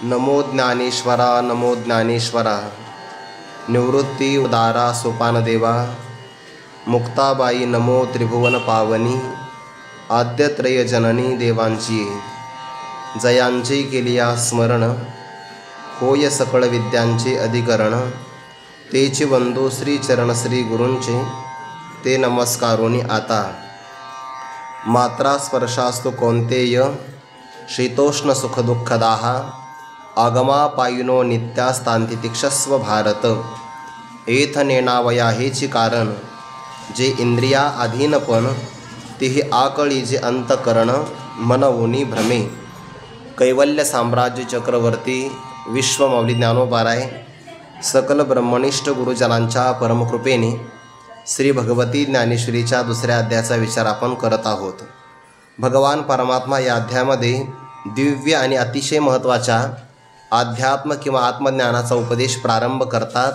नमो ज्ञानेश्वरा नमो ज्ञानेश्वरा। निवृत्ती उदारा सोपानदेवा। मुक्ताबाई नमो त्रिभुवन पावनी। आद्यत्रय जननी देवांची जयांचे केलिया स्मरण। होय सकळ विद्यांचे अधिकरण। तेची वंदो श्री चरण श्री गुरूंचे। ते नमस्कारोनी आता। मात्रा स्पर्शास्तु कौंतेय। शीतोष्ण सुख दुःखदाहा। आगमा पायिनो नित्यास्तांती तिक्षस्व भारत। एथ नेणावया हेची कारण। जे इंद्रिया अधीनपण तेही आकळी जे अंतकरण। मनवुनी भ्रमे। कैवल्य साम्राज्य चक्रवर्ती विश्वमौली ज्ञानोबाराय सकल ब्रह्मनिष्ठ गुरुजनांच्या परमकृपेने श्री भगवती ज्ञानेश्वरीच्या दुसऱ्या अध्यायाचा विचार आपण करत आहोत। भगवान परमात्मा या अध्यायामध्ये दिव्य आणि अतिशय महत्त्वाच्या आध्यात्म किंवा आत्मज्ञानाचा उपदेश प्रारंभ करतात।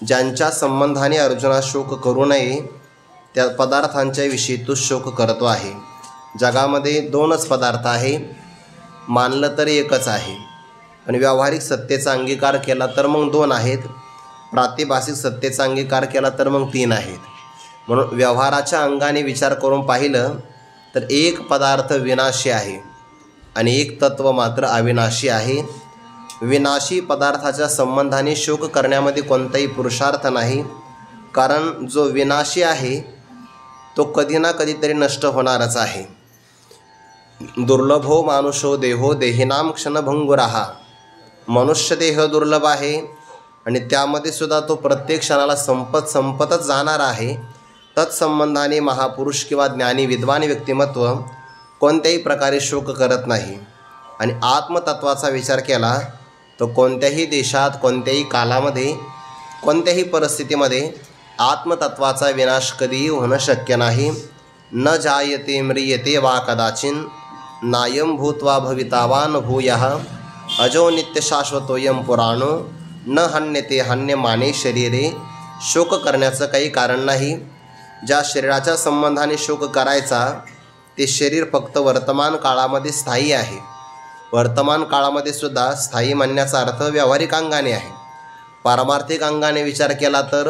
ज्यांच्या संबंधाने अर्जुना शोक करू नये त्या पदार्थांच्या विषयी तू शोक करतो आहे। जगामध्ये दोनच पदार्थ आहे, मानलं तर एकच आहे, पण व्यावहारिक सत्तेचा अंगीकार केला तर मग दोन आहेत, प्रातिभासिक सत्तेचा अंगीकार केला तर मग तीन आहेत। म्हणून व्यवहाराच्या अंगाने विचार करून पाहिलं तर एक पदार्थ विनाशी आहे आणि एक तत्व मात्र अविनाशी आहे। विनाशी पदार्थाच्या संबंधाने शोक करण्यामध्ये कोणताही पुरुषार्थ नाही, कारण जो विनाशी आहे तो कधी ना कधीतरी नष्ट होणारच आहे। दुर्लभो मानुषो देहो देहिनाम क्षणभंगुराहा। मनुष्य देह दुर्लभ आहे आणि त्यामध्ये सुद्धा तो प्रत्येक क्षणाला संपतच जाणार आहे। तत्संबंधाने महापुरुष किंवा ज्ञानी विद्वान व्यक्तिमत्व कोणत्याही प्रकारे शोक करत नाही। आणि आत्मतत्वाचा विचार केला तर कोणत्याही देशात कोणत्याही कालामध्ये कोणत्याही परिस्थितीमध्ये आत्मतत्वाचा विनाश कधीही होणं शक्य नाही। न जायते म्रियते वा कदाचिन। नायम भूत्वा भविता न भूयः। अजो नित्य शाश्वतोयम पुराणो। न हन्यते हन्यमाने शरीरे। शोक करण्याचं काही कारण नाही। ज्या शरीराच्या संबंधाने शोक करायचा ते शरीर फक्त वर्तमान काळामध्ये स्थायी आहे। वर्तमान काळामध्ये सुद्धा स्थायी म्हणण्याचा अर्थ व्यावहारिक अंगाने आहे। पारमार्थिक अंगाने विचार केला तर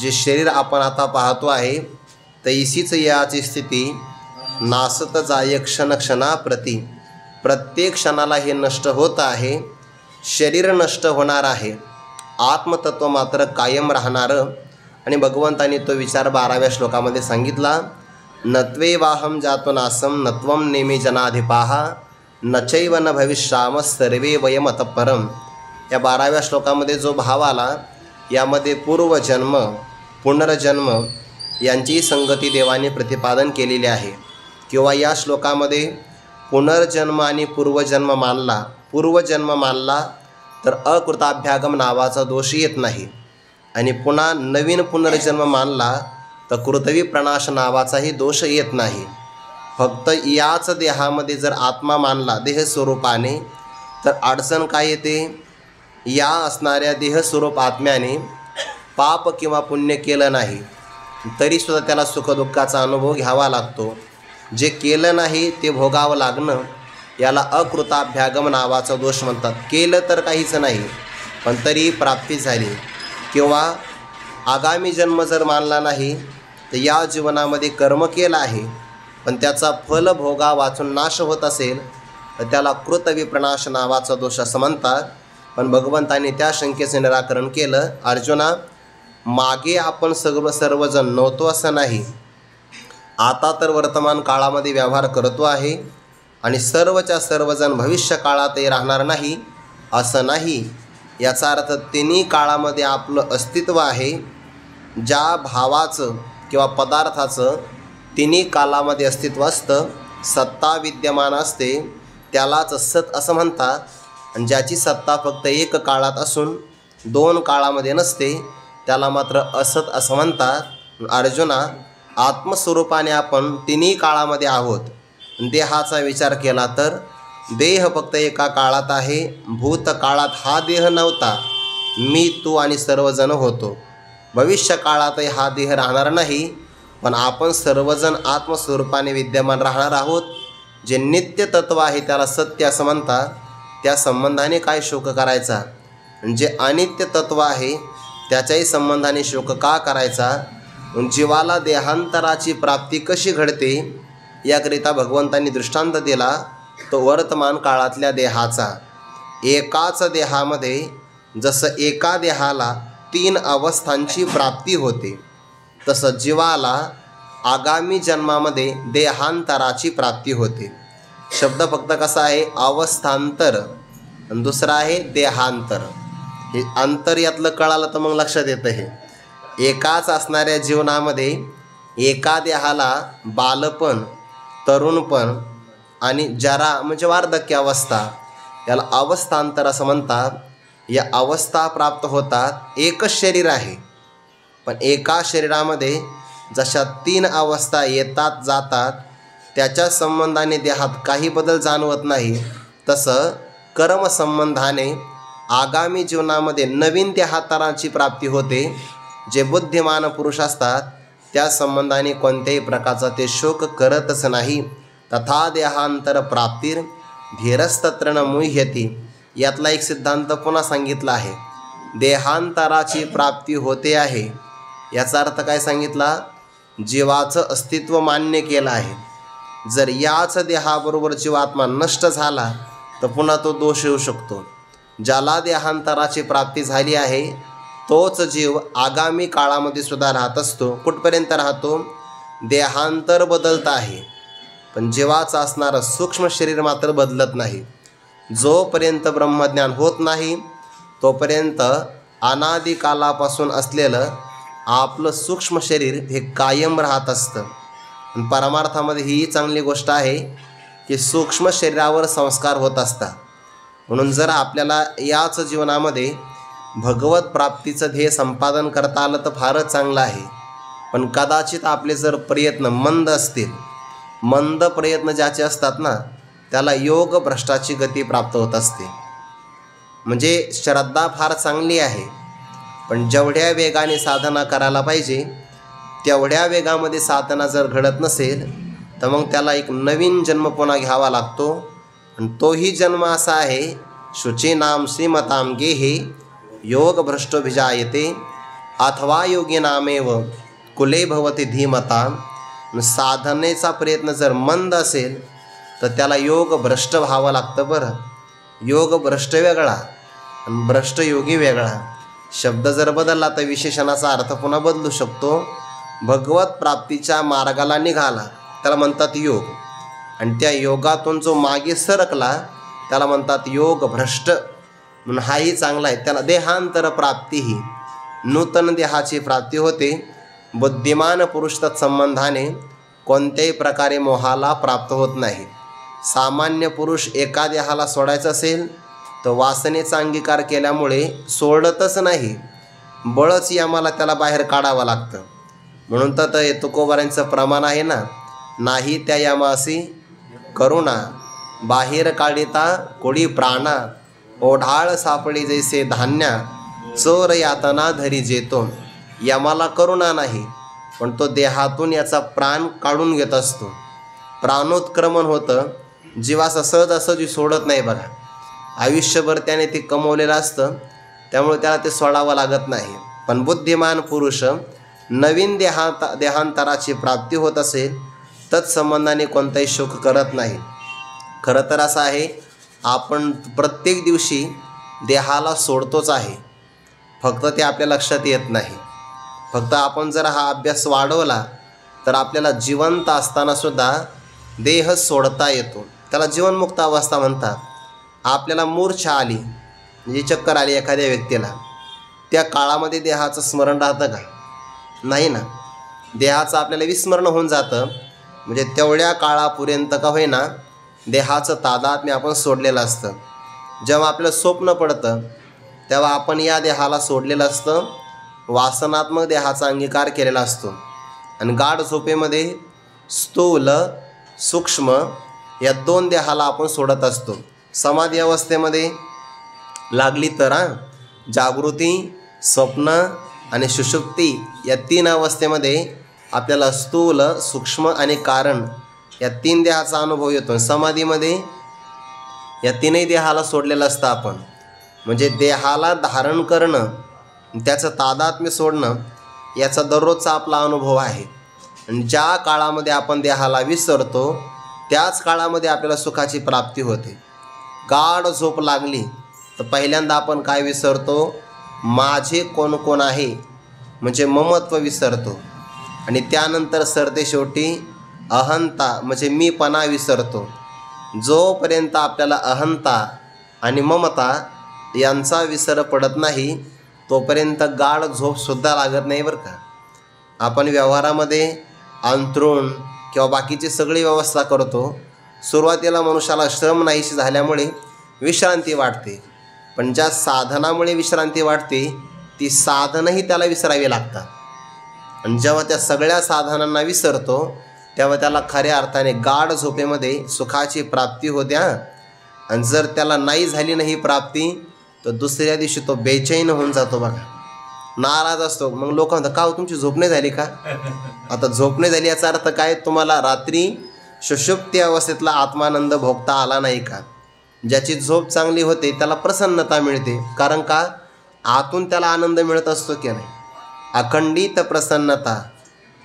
जे शरीर आपण आता पाहतो आहे तैसीच याची स्थिती नासत जाय क्षणक्षणाप्रती। प्रत्येक क्षणाला हे नष्ट होत आहे। शरीर नष्ट होणार आहे, आत्मतत्व मात्र कायम राहणारं। आणि भगवंतांनी तो विचार 12व्या श्लोकामध्ये सांगितला। नत्वेवाहम जातो नासम नत्वम नेमी जनाधिपाहा। नचैव न भविष्याम सर्वे वयम अतः परम। या 12व्या श्लोकामध्ये जो भाव आला यामध्ये पूर्वजन्म पुनर्जन्म यांची संगती देवाने प्रतिपादन केलेली आहे। किंवा या श्लोकामध्ये पुनर्जन्म आणि पूर्वजन्म मानला तर अकृताभ्यागम नावाचा दोष येत नाही। आणि पुन्हा नवीन पुनर्जन्म मानला तर कृतवी प्रणाश नावाचाही दोष येत नाही। फक्त याच देहामध्ये जर आत्मा मानला देहस्वरूपाने तर अडचण काय येते? या असणाऱ्या देहस्वरूप आत्म्याने पाप किंवा पुण्य केलं नाही तरीसुद्धा त्याला सुखदुःखाचा अनुभव घ्यावा लागतो। जे केलं नाही ते भोगावं लागणं याला अकृताभ्यागम नावाचा दोष म्हणतात। केलं तर काहीच नाही पण तरी प्राप्ती झाली। किंवा आगामी जन्म जर मानला नाही तर या जीवनामध्ये कर्म केलं आहे पण त्याचा फल भोगा वाचून नाश होत असेल तर त्याला कृतविप्रणाश नावाचा दोष असं म्हणतात। पण भगवंतांनी त्या शंकेचे निराकरण केलं। अर्जुना, मागे आपण सर्वजण नव्हतो असं नाही, आता तर वर्तमान काळामध्ये व्यवहार करतो आहे आणि सर्वच्या सर्वजण भविष्य काळातही राहणार नाही असं नाही। याचा अर्थ तिन्ही काळामध्ये आपलं अस्तित्व आहे। ज्या भावाचं किंवा पदार्थाचं तिन्ही कालामध्ये अस्तित्व असतं, सत्ता विद्यमान असते त्यालाच सत असं म्हणतात। आणि ज्याची सत्ता फक्त एक काळात असून दोन काळामध्ये नसते त्याला मात्र असत असं म्हणतात। अर्जुना, आत्मस्वरूपाने आपण तिन्ही काळामध्ये आहोत। देहाचा विचार केला तर देह फक्त एका काळात आहे। भूतकाळात हा देह नव्हता, मी तू आणि सर्वजण होतो। भविष्य काळातही हा देह राहणार नाही, पण आपण सर्वजण आत्मस्वरूपाने विद्यमान राहणार आहोत। जे नित्य तत्व आहे त्याला सत्य असं म्हणतात। त्या संबंधाने काय शोक करायचा, म्हणजे अनित्य तत्व आहे त्याच्याही संबंधाने शोक का करायचा, जीवाला देहांतराची प्राप्ती कशी घडते याकरिता भगवंतांनी दृष्टांत दिला तो वर्तमान काळातल्या देहाचा. एकाच देहामध्ये जसं एका देहाला 3 अवस्थांची प्राप्ती होते, तसं जीवाला आगामी जन्मामध्ये देहांतराची प्राप्ती होते. शब्द फक्त कसा आहे, अवस्थांतर, आणि दुसरा आहे देहांतर. हे अंतर यातलं कळालं तर मग लक्षात येतं. हे एकाच असणाऱ्या जीवनामध्ये एका देहाला बालपण, तरुणपण आणि जरा म्हणजे वार्धक्य अवस्था, याला अवस्थांतर असं म्हणतात. या अवस्था प्राप्त होतात. एकच शरीर आहे, पण एका शरीरामध्ये जशा 3 अवस्था येतात जातात, त्याच्या संबंधाने देहात काही बदल जाणवत नाही. तसं कर्मसंबंधाने आगामी जीवनामध्ये नवीन देहांतराची प्राप्ती होते. जे बुद्धिमान पुरुष असतात त्या संबंधाने कोणत्याही प्रकारचा ते शोक करतच नाही. तथा देहांतर प्राप्तीर धीरस्तत्र न मुह्यती. यातला एक सिद्धांत पुन्हा सांगितला आहे. देहांतराची प्राप्ती होते आहे याचा अर्थ काय सांगितला, जीवाचं अस्तित्व मान्य केलं आहे. जर याच देहाबरोबर जीवात्मा नष्ट झाला तर पुन्हा तो दोष येऊ शकतो. ज्याला देहांतराची प्राप्ती झाली आहे तोच जीव आगामी काळामध्ये सुद्धा राहत असतो. कुठपर्यंत राहतो, देहांतर बदलत आहे, पण जीवाचं असणारं सूक्ष्म शरीर मात्र बदलत नाही. जोपर्यंत ब्रह्मज्ञान होत नाही तोपर्यंत अनादिकालापासून असलेलं आपलं सूक्ष्म शरीर हे कायम राहत असतं. परमार्थामध्ये ही चांगली गोष्ट आहे की सूक्ष्म शरीरावर संस्कार होत असतात. म्हणून जर आपल्याला याच जीवनामध्ये भगवत प्राप्तीचं ध्येय संपादन करता आलं तर फारच चांगलं आहे. पण कदाचित आपले जर प्रयत्न मंद असतील, मंद प्रयत्न ज्याचे असतात ना त्याला योग भ्रष्टाची गती प्राप्त होत असते. म्हणजे श्रद्धा फार चांगली आहे, पण जेवढ्या वेगाने साधना करायला पाहिजे तेवढ्या वेगामध्ये साधना जर घडत नसेल तर मग त्याला एक नवीन जन्म पुन्हा घ्यावा लागतो. आणि तोही जन्म असा आहे, शुचीनाम श्रीमताम गेहे योग भ्रष्टोभिजायते अथवा योगिनामेव कुले भवती धीमताम. साधनेचा प्रयत्न जर मंद असेल तर त्याला योग भ्रष्ट व्हावं लागतं. बरं, योग भ्रष्ट वेगळा आणि भ्रष्ट योगी वेगळा. शब्द जर बदलला तर विशेषणाचा अर्थ पुन्हा बदलू शकतो. भगवत प्राप्तीच्या मार्गाला निघाला त्याला म्हणतात योग, आणि त्या योगातून जो मागे सरकला त्याला म्हणतात योग भ्रष्ट. म्हणून हाही चांगला आहे. त्याला देहांतर प्राप्ती ही नूतन देहाची प्राप्ती होते. बुद्धिमान पुरुष तत्संबंधाने कोणत्याही प्रकारे मोहाला प्राप्त होत नाही. सामान्य पुरुष एका देहाला सोडायचं असेल तर वासनेचा अंगीकार केल्यामुळे सोडतच नाही, बळच यमाला त्याला बाहेर काढावं लागतं. म्हणून तर तुकोबारांचं प्रमाण आहे ना, नाही त्या यमासी करुणा बाहेर काढिता कोडी प्राणा ओढाळ सापडी जैसे धान्या चोर यातना धरी जेतो. यमाला करुणा नाही, पण तो देहातून याचा प्राण काढून घेत असतो. प्राणोत्क्रमण होतं. जीवाचा सहजासहजी सोडत नाही बघा. आयुष्यभर त्याने ते कमवलेलं असतं, त्यामुळे त्याला ते सोडावं लागत नाही. पण बुद्धिमान पुरुष नवीन देहांतराची प्राप्ती होत असेल तत्संबंधाने कोणताही शोक करत नाही. खरं तर असं आहे, आपण प्रत्येक दिवशी देहाला सोडतोच आहे, फक्त ते आपल्या लक्षात येत नाही. फक्त आपण जर हा अभ्यास वाढवला तर आपल्याला जिवंत असतानासुद्धा देह सोडता येतो. त्याला जीवनमुक्त अवस्था म्हणतात. आपल्याला मूर्छा आली म्हणजे चक्कर आली एखाद्या व्यक्तीला, त्या काळामध्ये देहाचं स्मरण राहतं का? नाही ना. देहाचं आपल्याला विस्मरण होऊन जातं. म्हणजे तेवढ्या काळापर्यंत का होईना देहाचं तादात्म्य आपण सोडलेलं असतं. जेव्हा आपल्याला स्वप्न पडतं तेव्हा आपण या देहाला सोडलेलं असतं, वासनात्मक देहाचा अंगीकार केलेला असतो. आणि गाढ झोपेमध्ये स्थूल सूक्ष्म या 2 देहाला आपण सोडत असतो. समाधी अवस्थेमध्ये लागली तर जागृती, स्वप्न आणि सुषुप्ती या 3 अवस्थेमध्ये आपल्याला स्थूल, सूक्ष्म आणि कारण या 3 देहाचा अनुभव येतो. समाधीमध्ये या तीनही देहाला सोडलेलं असतं आपण. म्हणजे देहाला धारण करणं, त्याचं तादात्म्य सोडणं, याचा दररोजचा आपला अनुभव आहे. आणि ज्या काळामध्ये आपण देहाला विसरतो त्याच काळामध्ये आपल्याला सुखाची प्राप्ती होते. गाढ झोप लागली तर पहिल्यांदा आपण काय विसरतो? माझे कोण कोण आहे, म्हणजे ममत्व विसरतो. आणि त्यानंतर सरते शेवटी अहंता, म्हणजे मीपणा विसरतो. जोपर्यंत आपल्याला अहंता आणि ममता यांचा विसर पडत नाही तोपर्यंत गाढ झोपसुद्धा लागत नाही बरं का. आपण व्यवहारामध्ये अंथरूण किंवा बाकीची सगळी व्यवस्था करतो. सुरुवातीला मनुष्याला श्रम नाहीशी झाल्यामुळे विश्रांती वाटते, पण ज्या साधनामुळे विश्रांती वाटते ती साधनही त्याला विसरावी लागतात. आणि जेव्हा त्या सगळ्या साधनांना विसरतो तेव्हा त्याला खऱ्या अर्थाने गाढ झोपेमध्ये सुखाची प्राप्ती होते. आणि जर त्याला नाही झाली नाही प्राप्ती तर दुसऱ्या दिवशी तो बेचैन होऊन जातो बघा, नाराज असतो. मग लोक म्हणतात, का तुमची झोप नाही झाली का? आता झोप नाही झाली याचा अर्थ काय? तुम्हाला रात्री सुषुप्ती अवस्थेतला आत्मानंद भोगता आला नाही का? ज्याची झोप चांगली होते त्याला प्रसन्नता मिळते, कारण का आतून त्याला आनंद मिळत असतो की नाही. अखंडित प्रसन्नता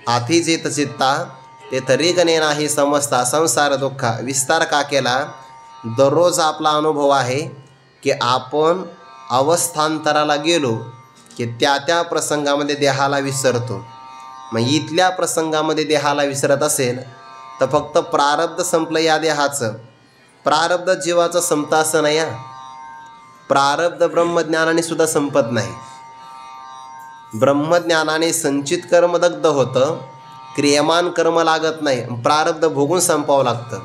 आधी जेत चित्ता ते तरी गणे नाही समजता संसार दुःखा विस्तार का केला. दररोज आपला अनुभव आहे की आपण अवस्थांतराला गेलो की त्या प्रसंगामध्ये देहाला विसरतो. मग इथल्या प्रसंगामध्ये देहाला विसरत असेल तर फक्त प्रारब्ध संपलं या देहाचं. प्रारब्ध जीवाचं संपतं असं नाही. प्रारब्ध ब्रह्मज्ञानाने सुद्धा संपत नाही. ब्रह्मज्ञानाने संचित कर्म दग्ध होतं, क्रियमान कर्म लागत नाही. प्रारब्ध भोगून संपावं लागतं.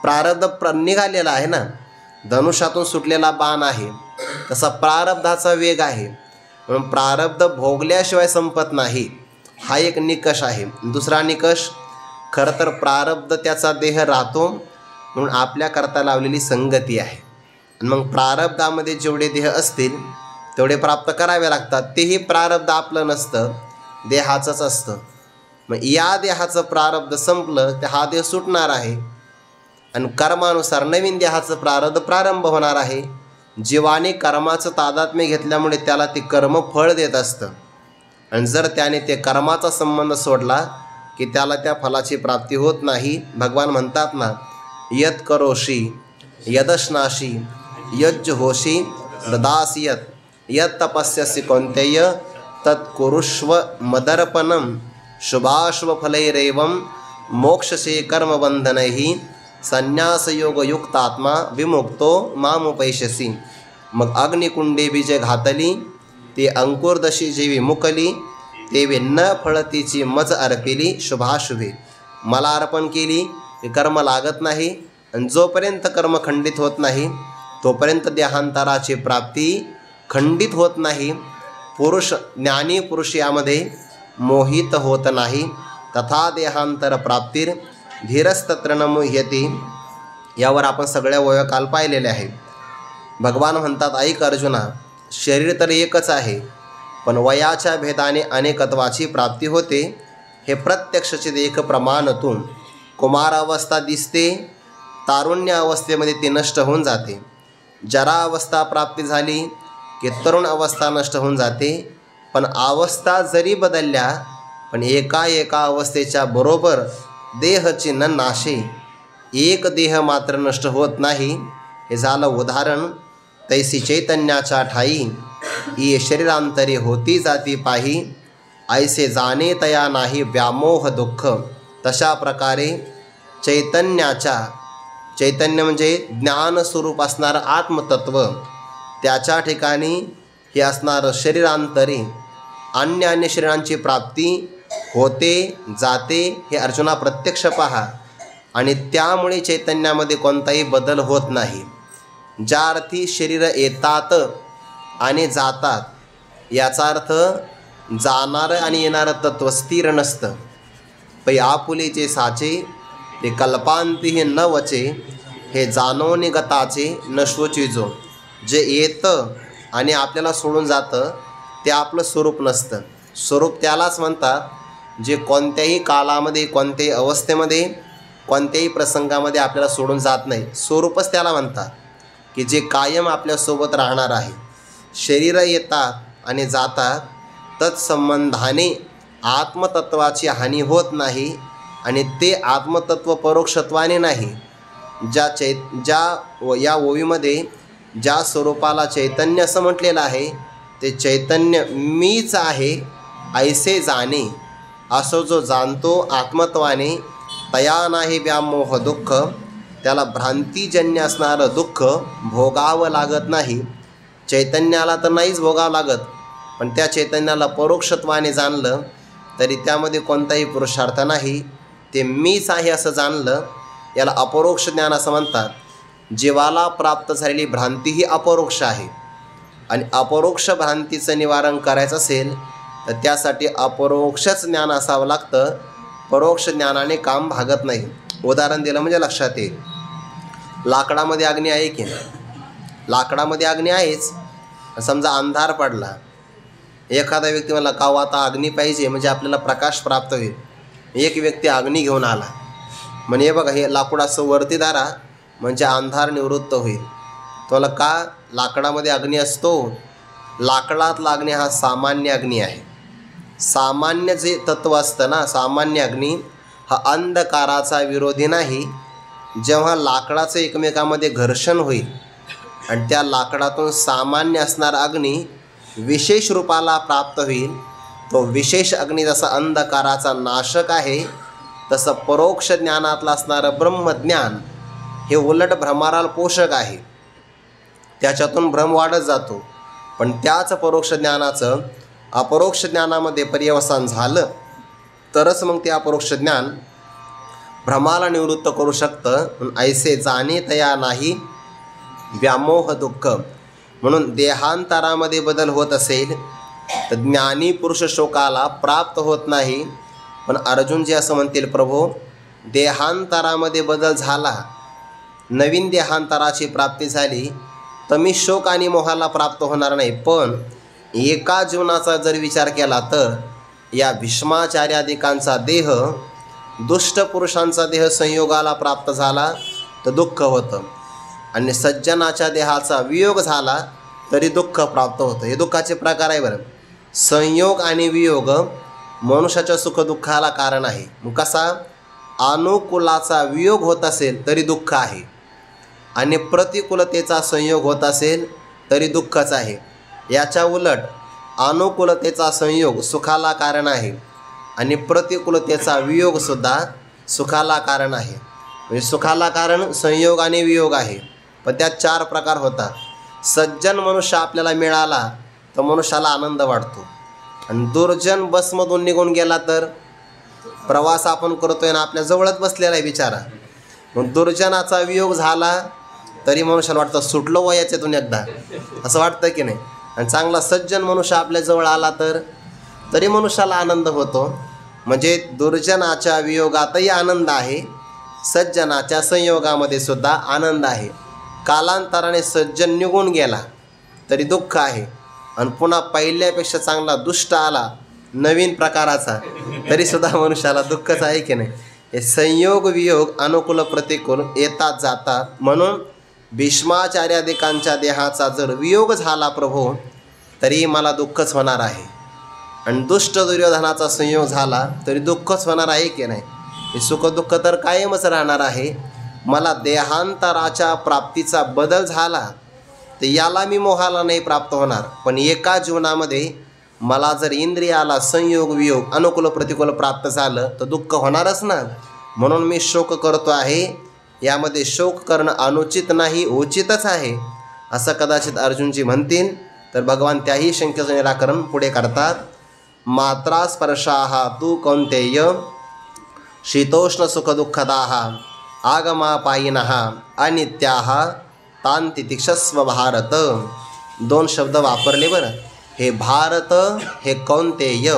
प्रारब्ध निघालेला आहे ना, धनुष्यातून सुटलेला बाण आहे तसा प्रारब्धाचा वेग आहे. म्हणून प्रारब्ध भोगल्याशिवाय संपत नाही, हा एक निकष आहे. दुसरा निकष, खरं तर प्रारब्ध त्याचा देह राहतो म्हणून आपल्याकरता लावलेली संगती आहे. आणि मग प्रारब्धामध्ये जेवढे देह असतील तेवढे प्राप्त करावे लागतात. तेही प्रारब्ध आपलं नसतं, देहाचंच असतं. मग या देहाचं प्रारब्ध संपलं तर हा देह सुटणार आहे आणि कर्मानुसार नवीन देहाचं प्रारब्ध प्रारंभ होणार आहे. जीवाने कर्माचं तादात्म्य घेतल्यामुळे त्याला ते कर्म फळ देत असतं. आणि जर त्याने ते कर्माचा संबंध सोडला की त्याला त्या फलाची प्राप्ती होत नाही. भगवान म्हणतात ना, यत करोषी यदश्नाशी यज्ज होशी ददासी यत यत तपस्यसि कौन्तेय तत्कुरुष्व मदर्पणम शुभाशुभफलैरेवं मोक्षसे कर्मबंधनैः संन्यासयोगयुक्तात्मा विमुक्तो मामुपैष्यसि. मग अग्निकुंडे बीजे घातली ते अंकुरदशी जेवी मुकली तेवे न फळतीची मज अर्पिली शुभाशुभे. मला अर्पण केली की कर्म लागत नाही, आणि जोपर्यंत कर्म खंडित होत नाही तोपर्यंत देहांतराची प्राप्ती खंडित होत नाही. पुरुष ज्ञानी पुरुष यामध्ये मोहित होत नाही. तथा देहांतर प्राप्तीर धीरस्तत्र न मुह्यती. यावर आपण सगळ्या वयोकाल पाहिलेले आहे. भगवान म्हणतात, ऐक अर्जुना, शरीर तर एकच आहे पण वयाच्या भेदाने अनेकत्वाची प्राप्ती होते. हे प्रत्यक्षचे एक प्रमाणातून कुमार अवस्था दिसते, तारुण्य अवस्थेमध्ये ती नष्ट होऊन जाते. जरा अवस्था प्राप्ती झाली की तरुण अवस्था नष्ट होऊन जाते. पण अवस्था जरी बदलल्या पण एका अवस्थेच्या बरोबर देहची न नाशे, एक देह मात्र नष्ट होत नाही. हे झालं उदाहरण. तैसी चैतन्याच्या ठाई ये शरीरांतरे होती जाती पाही, ऐसे जाणे तया नाही व्यामोह दुःख. तशा प्रकारे चैतन्य म्हणजे ज्ञानस्वरूप असणारं आत्मतत्व, त्याच्या ठिकाणी हे असणारं शरीरांतरे अन्य शरीरांची प्राप्ती होते जाते. हे अर्जुना प्रत्यक्ष पहा. आणि त्यामुळे चैतन्यामध्ये कोणताही बदल होत नाही. ज्या अर्थी शरीर येतात आणि जातात याचा अर्थ जाणारं आणि येणारं तत्व स्थिर नसतं. पै आपुलेचे साचे ते कल्पांती न वचे, हे जाणवणे गताचे नश्वचिजो. जे येतं आणि आपल्याला सोडून जातं ते आपलं स्वरूप नसतं. स्वरूप त्यालाच म्हणतात जे कोणत्याही कालामध्ये, कोणत्याही अवस्थेमध्ये, कोणत्याही प्रसंगामध्ये आपल्याला सोडून जात नाही. स्वरूपच त्याला म्हणतात की जे कायम आपल्यासोबत राहणार आहे. शरीरं येतात आणि जातात, तत्संबंधाने आत्मतत्वाची हानी होत नाही आणि ते आत्मतत्व परोक्षत्वाने नाही. या ओवीमध्ये ज्या स्वरूपाला चैतन्य असं म्हटलेलं आहे ते चैतन्य मीच आहे ऐसे जाणे. असं जो जाणतो आत्मत्वाने, तया नाही व्यामोह दुःख, त्याला भ्रांतीजन्य असणारं दुःख भोगावं लागत नाही. चैतन्याला तर नाहीच भोगावं लागत, पण त्या चैतन्याला परोक्षत्वाने जाणलं तरी त्यामध्ये कोणताही पुरुषार्थ नाही. ते मीच आहे असं जाणलं, याला अपरोक्ष ज्ञान असं म्हणतात. जीवाला प्राप्त झालेली भ्रांती ही अपरोक्ष आहे आणि अपरोक्ष भ्रांतीचं निवारण करायचं असेल तर त्यासाठी अपरोक्षच ज्ञान असावं लागतं. परोक्ष ज्ञानाने काम भागत नाही. उदाहरण दिलं म्हणजे लक्षात येईल. लाकडामध्ये अग्नी आहे की नाही? लाकडामध्ये अग्नी आहेच. समजा अंधार पडला, एखादा व्यक्ती मला का आता अग्नी पाहिजे म्हणजे आपल्याला प्रकाश प्राप्त होईल. एक व्यक्ती अग्नी घेऊन आला, म्हणे बघा हे लाकूड असं वरती दारा म्हणजे अंधार निवृत्त होईल. तुम्हाला का लाकडामध्ये अग्नी असतो? लाकडातला अग्नी हा सामान्य अग्नी आहे. सामान्य जे तत्व असतं ना, सामान्य अग्नी हा अंधकाराचा विरोधी नाही. जेव्हा लाकडाचं एकमेकामध्ये घर्षण होईल आणि त्या लाकडातून सामान्य असणारा अग्नी विशेष रूपाला प्राप्त होईल, तो विशेष अग्नी जसा अंधकाराचा नाशक आहे तसं परोक्ष ज्ञानातलं असणारं ब्रह्मज्ञान हे उलट भ्रमाला पोषक आहे. त्याच्यातून भ्रम वाढत जातो. पण त्याच परोक्ष ज्ञानाचं अपरोक्ष ज्ञानामध्ये पर्यवसान झालं तरच मग ते अपरोक्ष ज्ञान भ्रमाला निवृत्त करू शकतं. ऐसे जाणे तया नाही व्यामोह दुःख. म्हणून देहांतरामध्ये बदल होत असेल तर ज्ञानी पुरुष शोकाला प्राप्त होत नाही. पण अर्जुनजी असं म्हणतील, प्रभो देहांतरामध्ये बदल झाला, नवीन देहांतराची प्राप्ती झाली तर मी शोक आणि मोहाला प्राप्त होणार नाही. पण एका जीवनाचा जर विचार केला तर या भीष्माचार्यादिकांचा देह दुष्ट पुरुषांचा देह संयोगाला प्राप्त झाला तर दुःख होतं आणि सज्जनाच्या देहाचा वियोग झाला तरी दुःख प्राप्त होतं. हे दुःखाचे प्रकार आहे. बरं, संयोग आणि वियोग मनुष्याच्या सुखदुःखाला कारण आहे. मग कसा? अनुकूलाचा वियोग होत असेल तरी दुःख आहे आणि प्रतिकूलतेचा संयोग होत असेल तरी दुःखच आहे. याच्या उलट अनुकूलतेचा संयोग सुखाला कारण आहे आणि प्रतिकूलतेचा वियोगसुद्धा सुखाला कारण आहे. म्हणजे सुखाला कारण संयोग आणि वियोग आहे, पण त्यात 4 प्रकार होतात. सज्जन मनुष्य आपल्याला मिळाला तर मनुष्याला आनंद वाटतो आणि दुर्जन बसमधून निघून गेला तर प्रवास आपण करतोय ना आपल्या जवळच बसलेला आहे बिचारा. मग दुर्जनाचा वियोग झाला तरी मनुष्याला वाटतं सुटलो वयाच्यातून एकदा, असं वाटतं की नाही. आणि चांगला सज्जन मनुष्य आपल्या जवळ आला तर तरी मनुष्याला आनंद होतो. म्हणजे दुर्जनाच्या वियोगातही आनंद आहे, सज्जनाच्या संयोगामध्ये सुद्धा आनंद आहे. कालांतराने सज्जन निघून गेला तरी दुःख आहे आणि पुन्हा पहिल्यापेक्षा चांगला दुष्ट आला नवीन प्रकाराचा तरीसुद्धा मनुष्याला दुःखच आहे की नाही. हे संयोग वियोग अनुकूल प्रतिकूल येतात जातात. म्हणून भीष्माचार्यादिकांच्या देहाचा जर वियोग झाला प्रभो तरी मला दुःखच होणार आहे आणि दुष्ट दुर्योधनाचा संयोग झाला तरी दुःखच होणार आहे की नाही. हे सुखदुःख तर कायमच राहणार आहे. मला देहांतराच्या प्राप्तीचा बदल झाला तर याला मी मोहाला नाही प्राप्त होणार. पण एका जीवनामध्ये मला जर इंद्रियाला संयोग वियोग अनुकूल प्रतिकूल प्राप्त झालं तर दुःख होणारच ना. म्हणून मी शोक करतो आहे. यामध्ये शोक करणं अनुचित नाही, उचितच आहे असं कदाचित अर्जुनजी म्हणतील. तर भगवान त्याही शंकेचं निराकरण पुढे करतात. मात्रा स्पर्शाः तु कौन्तेय शीतोष्ण सुखदुःखदाः आगमापायिनः अनित्याः तान् तितिक्षस्व भारत. 2 शब्द वापरले बरं. हे भारत, हे कौन्तेय.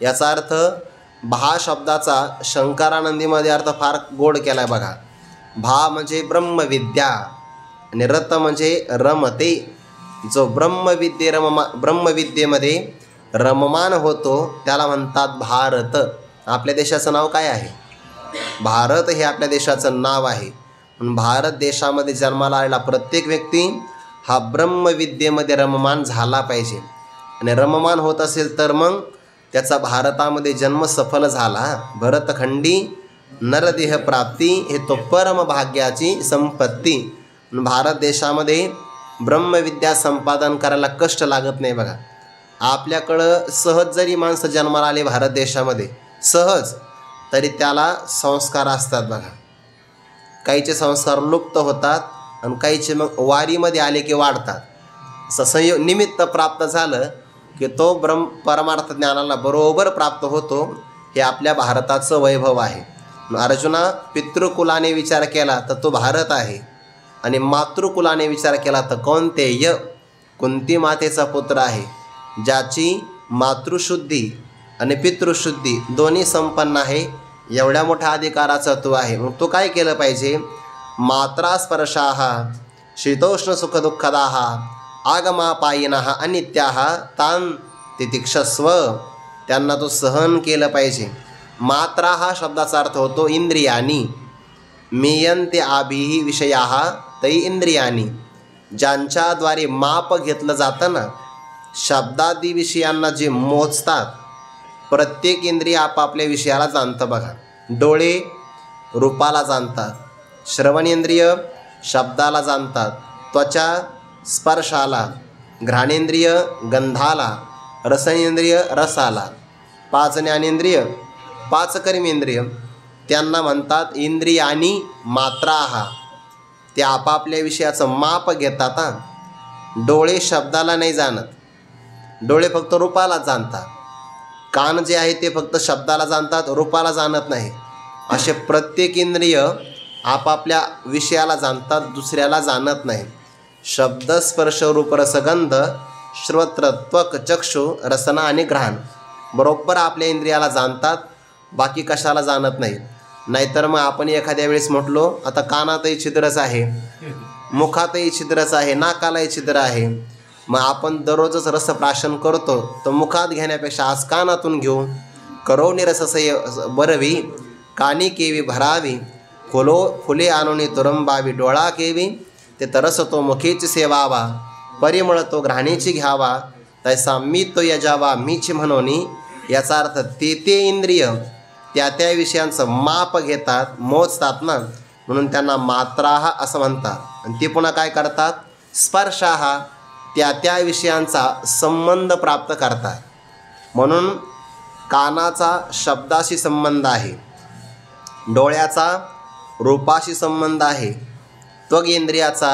याचा अर्थ भा शब्दाचा शंकरानंदीमध्ये अर्थ फार गोड केला आहे बघा. भा म्हणजे ब्रह्मविद्या आणि रत म्हणजे रमते. जो ब्रह्मविद्येमध्ये रममान होतो त्याला म्हणतात भारत. आपल्या देशाचं नाव काय आहे? भारत हे आपल्या देशाचं नाव आहे. म्हणून भारत देशामध्ये जन्माला आलेला प्रत्येक व्यक्ती हा ब्रह्मविद्येमध्ये रममान झाला पाहिजे. आणि रममान होत असेल तर मग त्याचा भारतामध्ये जन्म सफल झाला. भरतखंडी नरदेह प्राप्ती हे तो परमभाग्याची संपत्ती. भारत देशामध्ये ब्रह्मविद्या संपादन करायला कष्ट लागत नाही बघा. आपल्याकडं सहज जरी माणसं जन्माला आले भारत देशामध्ये सहज, तरी त्याला संस्कार असतात बघा. काहीचे संस्कार लुप्त होतात आणि काहीचे मग वारीमध्ये आले की वाढतात. असं निमित्त प्राप्त झालं की तो परमार्थ ज्ञानाला बरोबर प्राप्त होतो. हे आपल्या भारताचं वैभव आहे. अर्जुना, पितृकुलाने विचार केला तर तो भारत आहे, आणि मातृकुलाने विचार केला तर कौंतेय, कुंती मातेचा पुत्र आहे, ज्याची मातृशुद्धी आणि पितृशुद्धी दोन्ही संपन्न आहे. एवढ्या मोठ्या अधिकाराचा तो आहे. मग तो काय केलं पाहिजे? मात्रा स्पर्शाः शीतोष्ण सुखदुःखदाः आगमापायिनः अनित्याः तान् तितिक्षस्व. त्यांना तो सहन केलं पाहिजे. मात्रा हा शब्दाचा अर्थ होतो इंद्रियानी. मीयन्ते आभिः विषयाः तै इंद्रियानी. ज्यांच्याद्वारे माप घेतलं जातं ना, शब्दादी विषयांना जे मोजतात, प्रत्येक इंद्रिय आपापल्या विषयाला जाणतं बघा. डोळे रूपाला जाणतात, श्रवणेंद्रिय शब्दाला जाणतात, त्वचा स्पर्शाला, घ्राणेंद्रिय गंधाला, रसनेंद्रिय रसाला, 5 ज्ञानेंद्रिय, 5 कर्मेंद्रिय, त्यांना म्हणतात इंद्रियानी मात्राहा. ते आपापल्या विषयाचं माप घेतात. डोळे शब्दाला नाही जाणत, डोळे फक्त रूपाला जाणतात. कान जे आहे ते फक्त शब्दाला जाणतात, रूपाला जाणत नाही. असे प्रत्येक इंद्रिय आपापल्या विषयाला जाणतात, दुसऱ्याला जाणत नाही. शब्द स्पर्श रूप रसगंध श्रोत्र त्वक चक्षु रसना आणि घ्राण बरोबर आपल्या इंद्रियाला जाणतात, बाकी कशाला जाणत नाही. नाहीतर मग आपण एखाद्या वेळेस म्हटलो आता कानातही छिद्रच आहे, मुखातही छिद्रच आहे, नाकालाही छिद्र आहे, मग आपण दररोजच रसप्राशन करतो, तर मुखात घेण्यापेक्षा आज कानातून घेऊ. करोनी रससय बरवी कानी केवी भरावी, फुले आणून तुरंबावी डोळा केवी, ते तरस तो मुखेची सेवावा, परिमळ तो घ्राणीची घ्यावा, तैसा मी तो यजावा मीच म्हणोनी. याचा अर्थ ते इंद्रिय त्या त्या विषयांचं माप घेतात, मोजतात ना, म्हणून त्यांना मात्राह असं म्हणतात. आणि ते पुन्हा काय करतात? स्पर्शाह, त्या त्या विषयांचा संबंध प्राप्त करतात. म्हणून कानाचा शब्दाशी संबंध आहे, डोळ्याचा रूपाशी संबंध आहे, त्वगेंद्रियाचा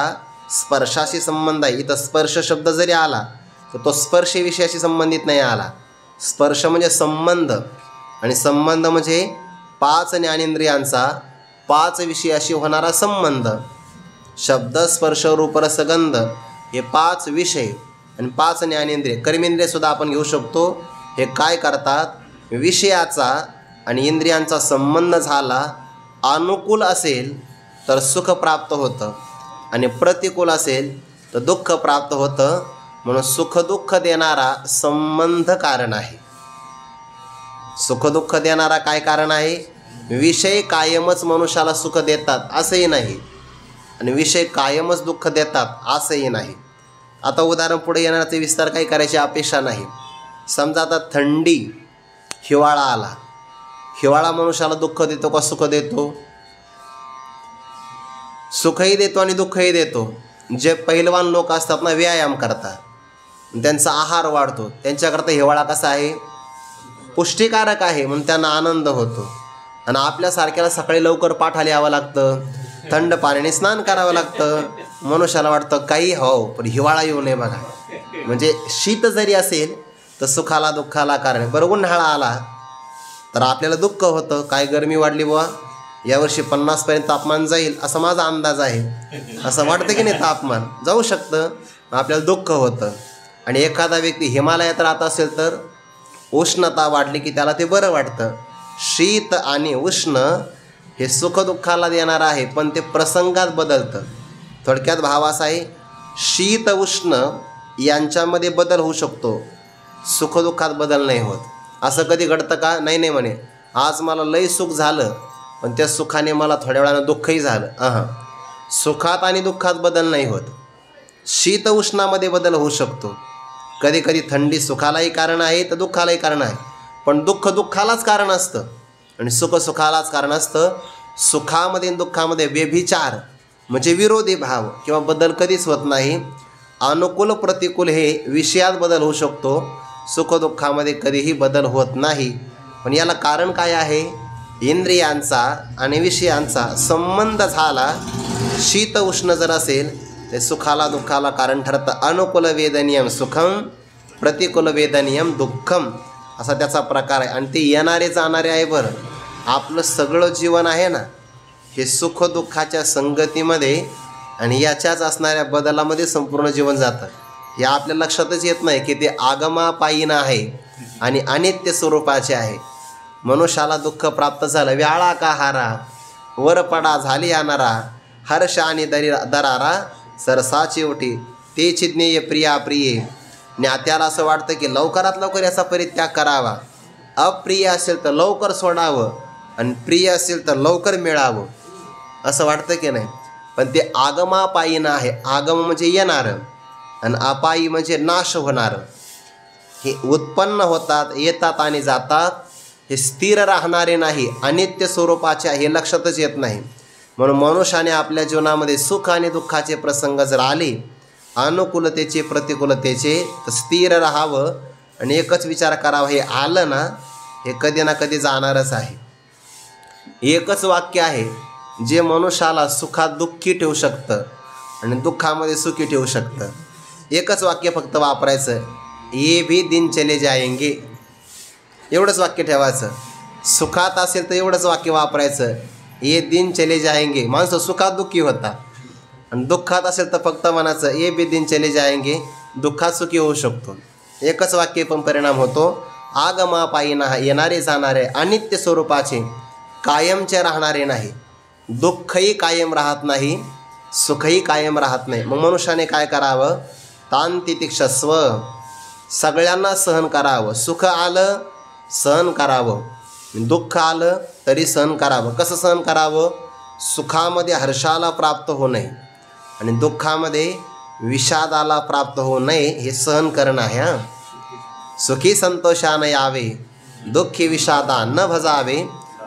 स्पर्शाशी संबंध आहे. इथं स्पर्श शब्द जरी आला तर तो स्पर्श विषयाशी संबंधित नाही आला. स्पर्श म्हणजे संबंध, आणि संबंध म्हणजे 5 ज्ञानेंद्रियांचा 5 विषयाशी होणारा संबंध. शब्द स्पर्श रूप रसगंध हे 5 विषय आणि 5 ज्ञानेंद्रिय, कर्मेंद्रियसुद्धा आपण घेऊ शकतो. हे काय करतात? विषयाचा आणि इंद्रियांचा संबंध झाला, अनुकूल असेल तर सुख प्राप्त होतं, आणि प्रतिकूल असेल तर दुःख प्राप्त होतं. म्हणून सुखदुःख देणारा संबंध कारण आहे. सुखदुःख देणारा काय कारण आहे? विषय कायमच मनुष्याला सुख देतात असंही नाही, आणि विषय कायमच दुःख देतात असंही नाही. आता उदाहरण पुढे येणाऱ्याचे विस्तार काही करायची अपेक्षा नाही. समजा आता थंडी, हिवाळा आला. हिवाळा मनुष्याला दुःख देतो का सुख देतो? सुखही देतो आणि दुःखही देतो. जे पैलवान लोक असतात ना, व्यायाम करतात, त्यांचा आहार वाढतो, त्यांच्याकरता हिवाळा कसा आहे? पुष्टिकारक आहे, म्हणून त्यांना आनंद होतो. आणि आपल्यासारख्याला सकाळी लवकर पाठाला यावं लागतं, थंड पाण्याने स्नान करावं लागतं. मनुष्याला वाटतं काही हो, पण हिवाळा येऊ नये बघा. म्हणजे शीत जरी असेल तर सुखाला दुःखाला कारण. बरं, उन्हाळा आला तर आपल्याला दुःख होतं, काय गरमी वाढली बुवा, यावर्षी 50पर्यंत तापमान जाईल असा माझा अंदाज आहे. असं वाटतं की नाही? तापमान जाऊ शकतं, आपल्याला दुःख होतं. आणि एखादा व्यक्ती हिमालयात राहत असेल तर उष्णता वाढली की त्याला ते बरं वाटतं. शीत आणि उष्ण हे सुखदुःखाला देणार आहे, पण ते प्रसंगात बदलतं. थोडक्यात भाव असा आहे, शीत उष्ण यांच्यामध्ये बदल होऊ शकतो, सुखदुःखात बदल नाही होत. असं कधी घडतं का? नाही म्हणे, आज मला लय सुख झालं पण त्या सुखाने मला थोड्या वेळानं दुःखही झालं. सुखात आणि दुःखात बदल नाही होत. शीत उष्णामध्ये बदल होऊ शकतो. कधी कधी थंडी सुखालाही कारण आहे तर दुःखालाही कारण आहे, पण दुःख दुःखालाच कारण असतं आणि सुख सुखालाच कारण असतं. सुखामध्ये आणि दुःखामध्ये व्यभिचार म्हणजे विरोधी भाव किंवा बदल कधीच होत नाही. अनुकूल प्रतिकूल हे विषयात बदल होऊ शकतो, सुखदुःखामध्ये कधीही बदल होत नाही. पण याला कारण काय आहे? इंद्रियांचा आणि विषयांचा संबंध झाला. शीत उष्ण जर असेल ते सुखाला दुःखाला कारण ठरतं. अनुकूल वेदनीयम सुखम, प्रतिकूल वेदनीयम दुःखम, असा त्याचा प्रकार आहे. आणि ते येणारे जाणारे आहे. बरं, आपलं सगळं जीवन आहे ना हे सुख दुःखाच्या संगतीमध्ये आणि याच्याच असणाऱ्या बदलामध्ये संपूर्ण जीवन जातं. हे आपल्या लक्षातच येत नाही की ते आगमापायीन आहे आणि अनित्य स्वरूपाचे आहे. मनुष्याला दुःख प्राप्त झालं, व्याळा का हारा, वर पडा झाली येणारा, हर्ष आणि दरारा सरसाची ओठी, तेची ज्ञेय प्रिया प्रिये. ज्ञात्याला असं वाटतं की लवकरात लवकर याचा परित्याग करावा. अप्रिय असेल तर लवकर सोडावं आणि प्रिय असेल तर लवकर मिळावं असं वाटतं की नाही. पण ते आगमापायीन आहे. आगम म्हणजे येणारं आणि अपायी म्हणजे नाश होणारं. हे उत्पन्न होतात, येतात आणि जातात. हे स्थिर राहणारे नाही, अनित्य स्वरूपाचे हे लक्षातच येत नाही. म्हणून मनुष्याने आपल्या जीवनामध्ये सुख आणि दुःखाचे प्रसंग जर आले, अनुकूलतेचे प्रतिकूलतेचे, तर स्थिर राहावं आणि एकच विचार करावा, हे आलं ना हे कधी ना कधी जाणारच आहे. एकच वाक्य आहे जे मनुष्याला सुखात दुःखी ठेवू शकतं आणि दुःखामध्ये सुखी ठेवू शकतं. एकच वाक्य फक्त वापरायचं, ये भी दिन चले जाएंगे. एवढंच वाक्य ठेवायचं. सुखात असेल तर एवढंच वाक्य वापरायचं, ये दिन चले जाएंगे. माणसं सुखात दुःखी होता. आणि दुःखात असेल तर फक्त म्हणायचं, ये भी दिन चले जाएंगे. दुःखात सुखी होऊ शकतो. एकच वाक्य पण परिणाम होतो. आगमापायीना येणारे जाणारे, अनित्य स्वरूपाचे, कायमचे राहणारे नाही. दुःखही कायम राहत नाही, सुखही कायम राहत नाही. मग मनुष्याने काय करावं? तांतितिक्षस्व, सगळ्यांना सहन करावं. सुख आलं सहन करावं, दुःख आलं तरी सहन करावं. कसं सहन करावं? सुखामध्ये हर्षाला प्राप्त होऊ नये आणि दुःखामध्ये विषादाला प्राप्त होऊ नये, हे सहन करणं आहे. सुखी संतोषानं यावे, दुःखी विषादा न भजावे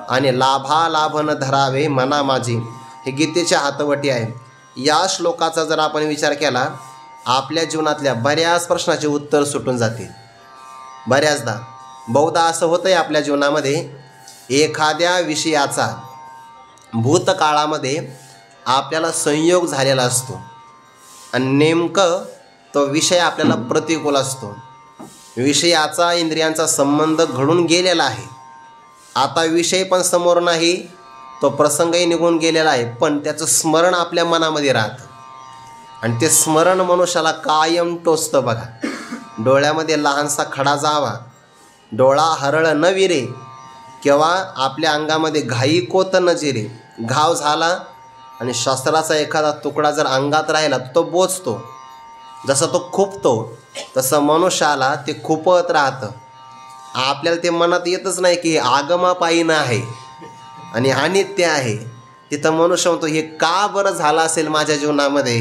आणि लाभालाभ न धरावे मना माझी. हे गीतेच्या हातवटी आहे. या श्लोकाचा जर आपण विचार केला, आपल्या जीवनातल्या बऱ्याच प्रश्नाचे उत्तर सुटून जातील. बऱ्याचदा बहुधा असं होतं आहे आपल्या जीवनामध्ये, एखाद्या विषयाचा भूतकाळामध्ये आपल्याला संयोग झालेला असतो आणि नेमकं तो विषय आपल्याला प्रतिकूल असतो. विषयाचा इंद्रियांचा संबंध घडून गेलेला आहे. आता विषय पण समोर नाही, तो प्रसंगही निघून गेलेला आहे, पण त्याचं स्मरण आपल्या मनामध्ये राहतं आणि ते स्मरण मनुष्याला कायम टोचतं. बघा, डोळ्यामध्ये लहानसा खडा जावा, डोळा हरळ न विरे, किंवा आपल्या अंगामध्ये घाई कोत न जिरे. घाव झाला आणि शस्त्राचा एखादा तुकडा जर अंगात राहिला तो बोचतो. जसं तो खुपतो तसं मनुष्याला ते खुपत राहतं. आपल्याला ते मनात येतच नाही की हे आगमापायीन आहे आणि अनित्य आहे. तिथं मनुष्य म्हणतो, हे का बरं झालं असेल माझ्या जीवनामध्ये,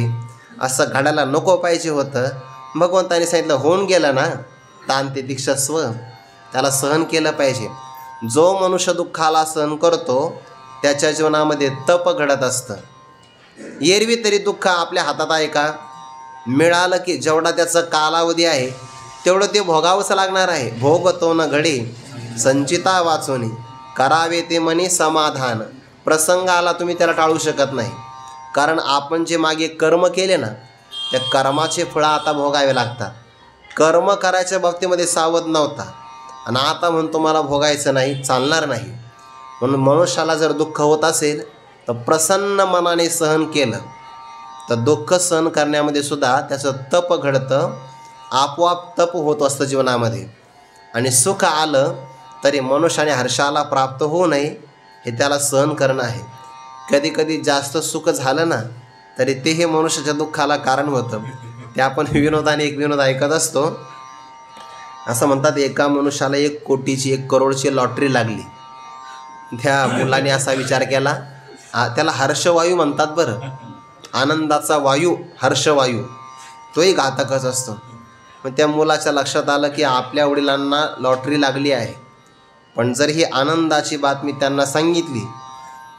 असं घडायला नको पाहिजे होतं. भगवंताने सांगितलं, होऊन गेलं ना, तांतितिक्षस्व, त्याला सहन केलं पाहिजे. जो मनुष्य दुःखाला सहन करतो त्याच्या जीवनामध्ये तप घडत असतं. एरवी तरी दुःख आपल्या हातात आहे का? मिळालं की जेवढा त्याचा कालावधी आहे तेवढं ते भोगावंच लागणार आहे. भोगतो न घडे संचिता वाचोनी, करावे ते मनी समाधान. प्रसंग आला तुम्ही त्याला टाळू शकत नाही, कारण आपण जे मागे कर्म केले ना त्या कर्माचे फळं आता भोगावे लागतात. कर्म करायच्या बाबतीमध्ये सावध नव्हता आणि आता म्हणतो मला भोगायचं नाही, चालणार नाही. म्हणून मनुष्याला जर दुःख होत असेल तर प्रसन्न मनाने सहन केलं तर दुःख सहन करण्यामध्ये सुद्धा त्याचं तप घडतं, आपोआप तप होत असतं जीवनामध्ये. आणि सुख आलं तरी मनुष्याने हर्षाला प्राप्त होऊ नये हे त्याला सहन करणं आहे. कधी कधी जास्त सुख झालं ना तरी ते हे मनुष्याच्या दुःखाला कारण होतं. ते आपण विनोदाने एक विनोद ऐकत असतो. असं म्हणतात, एका मनुष्याला 1 कोटीची 1 करोडची लॉटरी लागली. त्या मुलाने असा विचार केला, त्याला हर्षवायू म्हणतात बरं, आनंदाचा वायू हर्षवायू, तोही घातकच असतो. पण त्या मुलाच्या लक्षात आलं की आपल्या वडिलांना लॉटरी लागली आहे, पण जर ही आनंदाची बातमी त्यांना सांगितली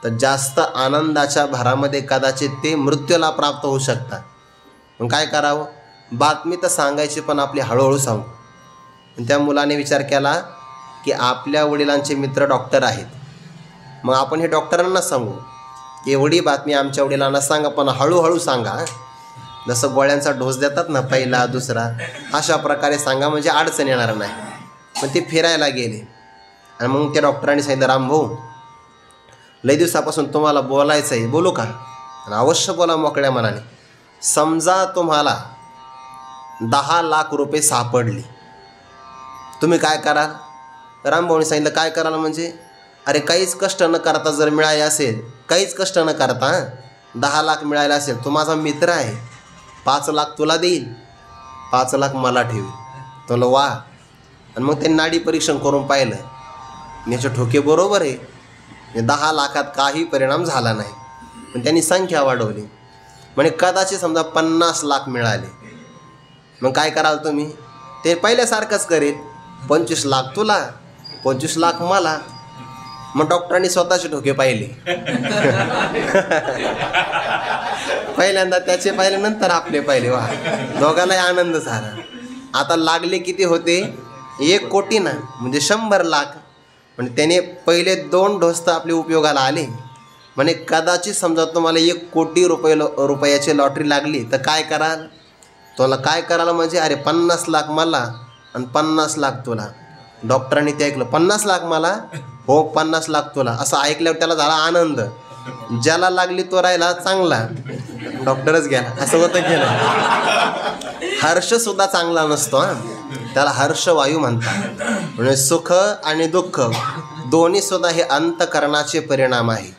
तर जास्त आनंदाच्या भरामध्ये कदाचित ते मृत्यूला प्राप्त होऊ शकतात. मग काय करावं, बातमी तर सांगायची पण आपली हळूहळू सांगू. त्या मुलाने विचार केला की आपल्या वडिलांचे मित्र डॉक्टर आहेत, मग आपण हे डॉक्टरांना सांगू, एवढी बातमी आमच्या वडिलांना सांगा पण हळूहळू सांगा, जसं गोळ्यांचा डोस देतात ना, पहिला दुसरा, अशा प्रकारे सांगा म्हणजे अडचण येणार नाही. पण ते फिरायला गेले आणि मग त्या डॉक्टरांनी सांगितलं, रामभाऊ लई दिवसापासून तुम्हाला बोलायचं आहे, बोलू का? आणि अवश्य बोला मोकळ्या मनाने. समजा तुम्हाला 10 लाख रुपये सापडले, तुम्ही काय कराल? रामभाऊने सांगितलं, काय कराल म्हणजे? अरे काहीच कष्ट न करता जर मिळाले असेल, काहीच कष्ट न करता 10 लाख मिळाले असेल, तो माझा मित्र आहे, 5 लाख तुला देईल, 5 लाख मला ठेवी. तुला वा. आणि मग त्यांनी नाडी परीक्षण करून पाहिलं, याचे ठोके बरोबर आहे, 10 लाखात काही परिणाम झाला नाही. पण त्यांनी संख्या वाढवली, म्हणजे कदाचित समजा 50 लाख मिळाले, मग काय कराल तुम्ही? ते पहिल्यासारखंच करेल, 25 लाख तुला, 25 लाख मला. मग डॉक्टरांनी स्वतःचे ठोके पाहिले. पहिल्यांदा त्याचे पाहिले, नंतर आपले पाहिले. वा, दोघांनाही आनंद झाला. आता लागले किती होते? 1 कोटी ना, म्हणजे 100 लाख. म्हणजे त्याने पहिले 2 डोस तर आपले उपयोगाला आले. म्हणे कदाचित समजा तुम्हाला 1 कोटी रुपयाची लॉटरी लागली तर काय कराल? तुला काय करायला म्हणजे? अरे 50 लाख मला आणि 50 लाख तुला. डॉक्टरांनी ते ऐकलं, 50 लाख मला, हो 50 लाख तुला. असं ऐकल्यावर त्याला झाला आनंद. ज्याला लागली तो राहिला चांगला, डॉक्टरच गेला, असं होतं गेलं. हर्षसुद्धा चांगला नसतो, त्याला हर्षवायू म्हणतात. म्हणजे सुख आणि दुःख दोन्हीसुद्धा हे अंतःकरणाचे परिणाम आहे.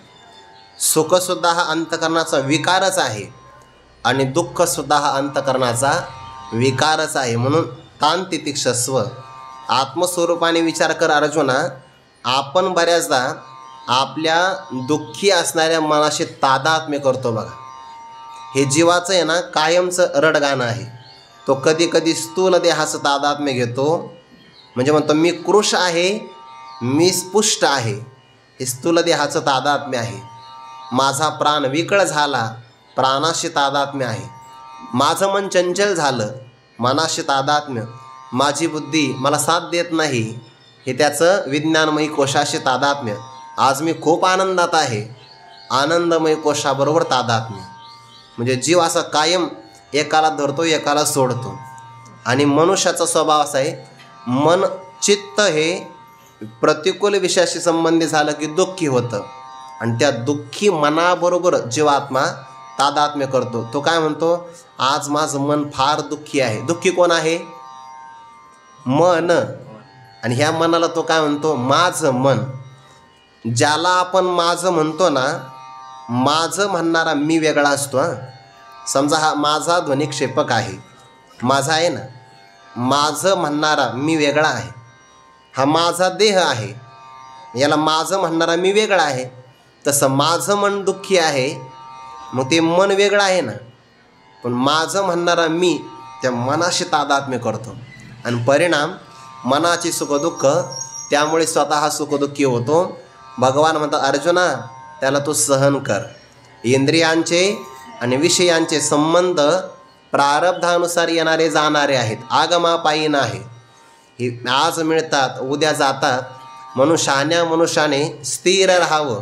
सुखसुद्धा हा अंतःकरणाचा विकारच आहे आणि दुःखसुद्धा हा अंतःकरणाचा विकारच आहे. म्हणून तानतितिक्षस्व, आत्मस्वरूपाने विचार कर अर्जुना. आपण बऱ्याचदा आपल्या दुःखी असणाऱ्या मनाशी तादात्म्य करतो बघा. हे जीवाचं आहे ना कायमचं रडगाणं आहे. तो कधी कधी स्थूल देहाचं तादात्म्य घेतो, म्हणजे म्हणतो मी कृश आहे, मी स्पुष्ट आहे. हे स्थूल देहाचं तादात्म्य आहे. माझा प्राण विकळ झाला, प्राणाशी तादात्म्य आहे. माझं मन चंचल झालं, मनाशी तादात्म्य. माझी बुद्धी मला साथ देत नाही, हे त्याचं विज्ञानमयी कोशाशी तादात्म्य. आज मी खूप आनंदात आहे, आनंदमयी कोशाबरोबर तादात्म्य. म्हणजे जीव असा कायम एकाला धरतो एकाला सोडतो. आणि मनुष्याचा स्वभाव असा आहे, मन चित्त हे प्रतिकूल विषयाशी संबंधित झालं की दुःखी होतं आणि त्या दुःखी मनाबरोबर जीवात्मा तादात्म्य करतो. तो काय म्हणतो, आज माझं मन फार दुःखी आहे. दुःखी कोण आहे? मन. आणि ह्या मनाला तो काय म्हणतो, माझं मन. ज्याला आपण माझं म्हणतो ना, माझं म्हणणारा मी वेगळा असतो. समजा हा माझा ध्वनिक्षेपक आहे, माझा आहे ना, माझं म्हणणारा मी वेगळा आहे. हा माझा देह आहे, याला माझं म्हणणारा मी वेगळा आहे. तसं माझं मन दुःखी आहे, मग ते मन वेगळं आहे ना, पण माझं म्हणणारा मी त्या मनाशी तादात्म्य करतो आणि परिणाम मनाची सुखदुःख, त्यामुळे स्वतः सुखदुःखी होतो. भगवान म्हणतात अर्जुना, त्याला तू सहन कर. इंद्रियांचे आणि विषयांचे संबंध प्रारब्धानुसार येणारे जाणारे आहेत, आगमापायी नाही. हे आज मिळतात उद्या जातात. म्हणून शहाण्या मनुष्याने स्थिर राहावं.